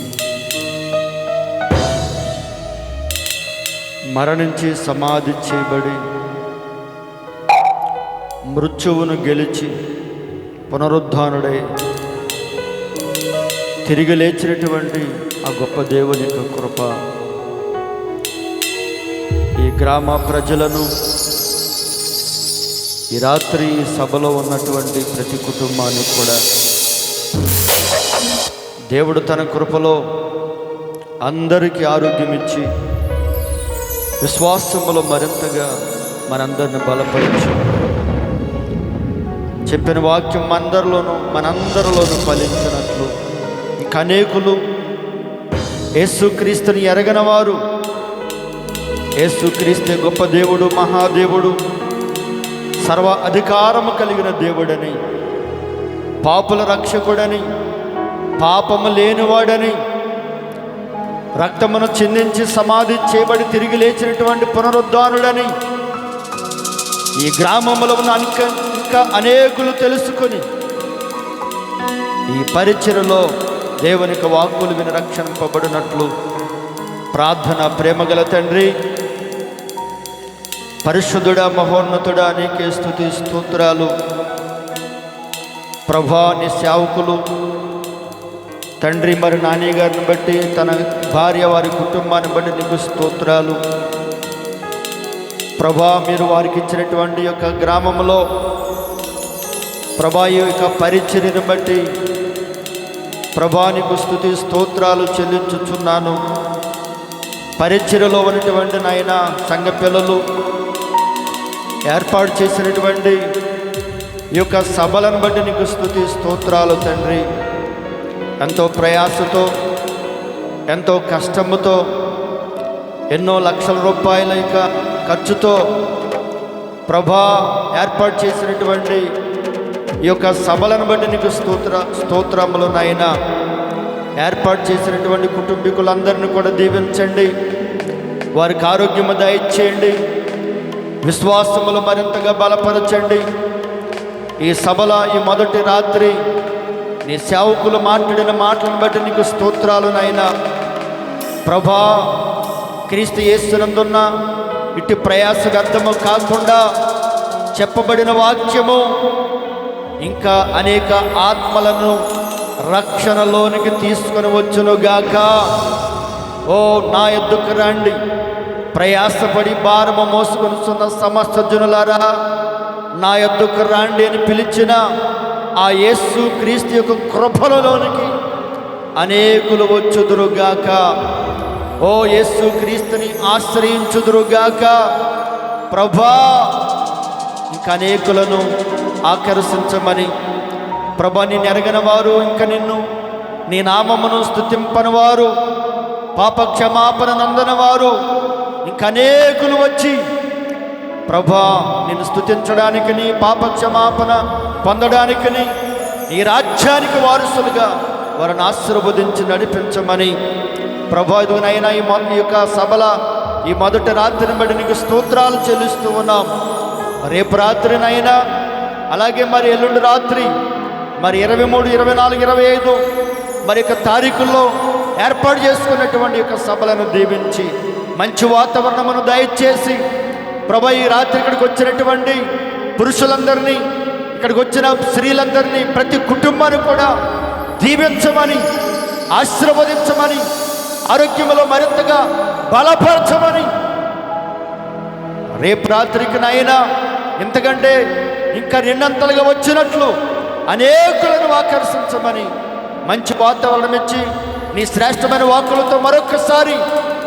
E: మరణించి సమాధి చేయబడి మృత్యువును గెలిచి పునరుద్ధానుడై తిరిగి లేచినటువంటి ఆ గొప్ప దేవుని యొక్క కృప ఈ గ్రామ ప్రజలను, ఈ రాత్రి ఈ సభలో ఉన్నటువంటి ప్రతి కుటుంబానికి కూడా దేవుడు తన కృపలో అందరికీ ఆరోగ్యం ఇచ్చి విశ్వాసములో మరింతగా మనందరిని బలపరిచి చెప్పిన వాక్యం మనందరిలోనూ ఫలించినట్లు ఇంకా అనేకులు యేసుక్రీస్తుని ఎరగని వారు యేసుక్రీస్తు గొప్ప దేవుడు, మహాదేవుడు, సర్వ అధికారము కలిగిన దేవుడని, పాపుల రక్షకుడని, పాపము లేనివాడని, రక్తమును చిందించి సమాధి చేయబడి తిరిగి లేచినటువంటి పునరుద్ధానుడని ఈ గ్రామంలో ఉన్న ఇంకా అనేకులు తెలుసుకొని ఈ పరిచర్యలో దేవునికి వాక్కులు విని రక్షింపబడినట్లు ప్రార్థన. ప్రేమగల తండ్రి, పరిశుద్ధుడా, మహోన్నతుడా, నీకే స్తుతి స్తోత్రాలు. ప్రభా, నీ సేవకులు తండ్రి మరి నాని గారిని బట్టి, తన భార్య వారి కుటుంబాన్ని బట్టి నీకు స్తోత్రాలు. ప్రభా, మీరు వారికి ఇచ్చినటువంటి యొక్క గ్రామంలో ప్రభా ఈ యొక్క పరిచర్యను బట్టి ప్రభా నీకు స్తుతి స్తోత్రాలు చెల్లించుచున్నాను. పరిచర్యలో ఉన్నటువంటి నాయన సంఘ పిల్లలు ఏర్పాటు చేసినటువంటి ఈ యొక్క సభలను బట్టి నీకు స్తుతి స్తోత్రాలు తండ్రి. ఎంతో ప్రయాసతో, ఎంతో కష్టముతో, ఎన్నో లక్షల రూపాయల యొక్క ఖర్చుతో ప్రభా ఏర్పాటు చేసినటువంటి ఈ యొక్క సభలను బట్టి నీకు స్తోత్రములు నాయన. ఏర్పాటు చేసినటువంటి కుటుంబీకులందరినీ కూడా దీవించండి, వారికి ఆరోగ్యము దయచేయండి, విశ్వాసములు మరింతగా బలపరచండి. ఈ సభల ఈ మొదటి రాత్రి నీ సేవకులు మాట్లాడిన మాటలను బట్టి నీకు స్తోత్రాలు నాయనా. ప్రభా, క్రీస్తు యేసునందున్న ఇట్టి ప్రయాస వ్యర్థము కాకుండా చెప్పబడిన వాక్యము ఇంకా అనేక ఆత్మలను రక్షణలోనికి తీసుకొని వచ్చునుగాక. ఓ నా యొద్దకు రండి, ప్రయాసపడి భారము మోసుకొనుచున్న సమస్త జనులారా, నా యొద్దకు రండి అని పిలిచిన ఆ యేసు క్రీస్తు యొక్క కృపలలోనికి అనేకులు వచ్చుదురుగాక. ఓ యేసు క్రీస్తుని ఆశ్రయించుదురుగాక. ప్రభా, ఇంకా అనేకులను ఆకర్షించమని ప్రభా, నిన్ను ఎరగని వారు, ఇంకా నిన్ను నీ నామమును స్తుతింపని వారు, పాప క్షమాపణ నందని వారు ఇంకా అనేకులు వచ్చి ప్రభా నిన్ను స్తుతించడానికి, నీ పాప క్షమాపణ పొందడానికి, నీ రాజ్యానికి వారసులుగా వారిని ఆశీర్వదించి నడిపించమని ప్రభా, ఇదిగోనైనా ఈ యొక్క సభల ఈ మొదటి రాత్రిని బట్టి నీకు స్తోత్రాలు చెల్లిస్తూ ఉన్నాం. రేపు రాత్రినైనా అలాగే మరి ఎల్లుండి రాత్రి మరి 23, 24, 25 మరి యొక్క తారీఖుల్లో ఏర్పాటు చేసుకున్నటువంటి యొక్క సభలను దీవించి మంచి వాతావరణమును దయచేసి ప్రభా, ఈ రాత్రి ఇక్కడికి వచ్చినటువంటి పురుషులందరినీ, ఇక్కడికి వచ్చిన స్త్రీలందరినీ, ప్రతి కుటుంబాన్ని కూడా దీవించమని, ఆశీర్వదించమని, ఆరోగ్యంలో మరింతగా బలపరచమని, రేపు రాత్రికి నాయనా ఇంతకంటే ఇంకా రెండంతలుగా వచ్చినట్లు అనేకులను ఆకర్షించమని, మంచి వాతావరణం ఇచ్చి నీ శ్రేష్టమైన వాక్కులతో మరొకసారి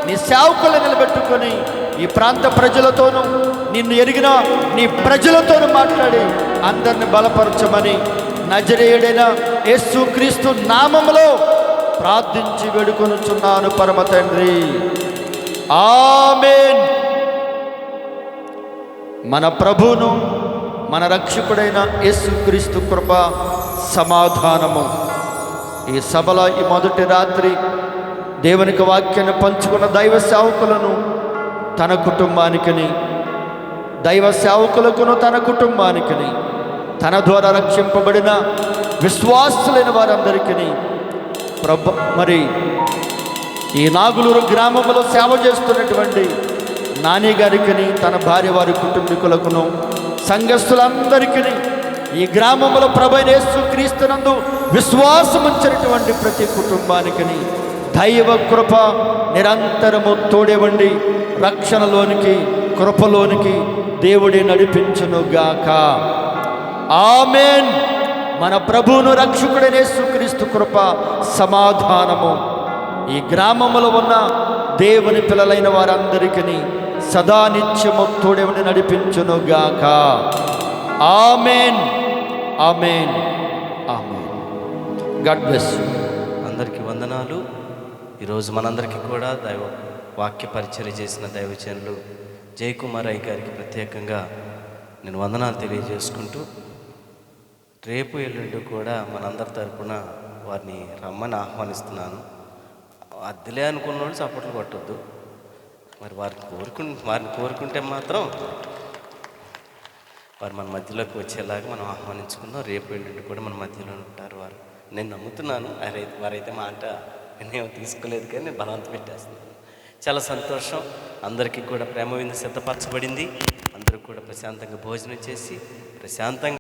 E: నీ సేవకులను నిలబెట్టుకొని ఈ ప్రాంత ప్రజలతోనూ నిన్ను ఎరిగిన నీ ప్రజలతోనూ మాట్లాడి అందరిని బలపరచమని నజరేయుడైన యేసుక్రీస్తు నామములో ప్రార్థించి వేడుకొనుచున్నాను పరమ తండ్రి, ఆమేన్. మన ప్రభువును మన రక్షకుడైన యేసుక్రీస్తు కృప సమాధానము ఈ సభలో ఈ మొదటి రాత్రి దేవునికి వాక్యాన్ని పంచుకున్న దైవ సేవకులను తన కుటుంబానికిని, దైవ సేవకులకును తన కుటుంబానికిని, తన ద్వారా రక్షింపబడిన విశ్వాసులైన వారందరికీ మరి ఈ నాగులూరు గ్రామంలో సేవ చేస్తున్నటువంటి నాని గారికి, తన భార్య వారి కుటుంబీకులకును, సంఘస్థులందరికీ, ఈ గ్రామంలో ప్రభువైన యేసుక్రీస్తునందు విశ్వాసం ఉంచినటువంటి ప్రతి కుటుంబానికి దైవ కృప నిరంతరము తోడేవండి రక్షణలోనికి, కృపలోనికి దేవుడే నడిపించునుగాక. ఆమేన్. మన ప్రభువును రక్షకుడైన యేసుక్రీస్తు కృప సమాధానము ఈ గ్రామములో ఉన్న దేవుని పిల్లలైన వారందరికీ సదా నిత్యము తోడేవుని నడిపించునుగాక. ఆమేన్, ఆమేన్, ఆమేన్. God bless you.
C: అందరికీ వందనాలు. ఈరోజు మనందరికీ కూడా వాక్య పరిచర్య చేసిన దైవజనులు జయకుమార్ అయ్య గారికి ప్రత్యేకంగా నేను వందనాలు తెలియజేసుకుంటూ, రేపు ఎల్లుండి కూడా మనందరి తరపున వారిని రమ్మని ఆహ్వానిస్తున్నాను. అద్దెలే అనుకున్న వాళ్ళు చప్పట్లు కొట్టొద్దు. మరి వారిని కోరుకుంటే మాత్రం వారు మన మధ్యలోకి వచ్చేలాగా మనం ఆహ్వానించుకుందాం. రేపు ఎల్లుండి కూడా మన మధ్యలో ఉంటారు వారు. నేను నమ్ముతున్నాను. వారైతే మాట నేను తీసుకోలేదు, కానీ నేను బలవంత పెట్టేస్తున్నాను. చాలా సంతోషం. అందరికీ కూడా ప్రేమ విందు సిద్ధపరచబడింది. అందరూ కూడా ప్రశాంతంగా భోజనం చేసి ప్రశాంతంగా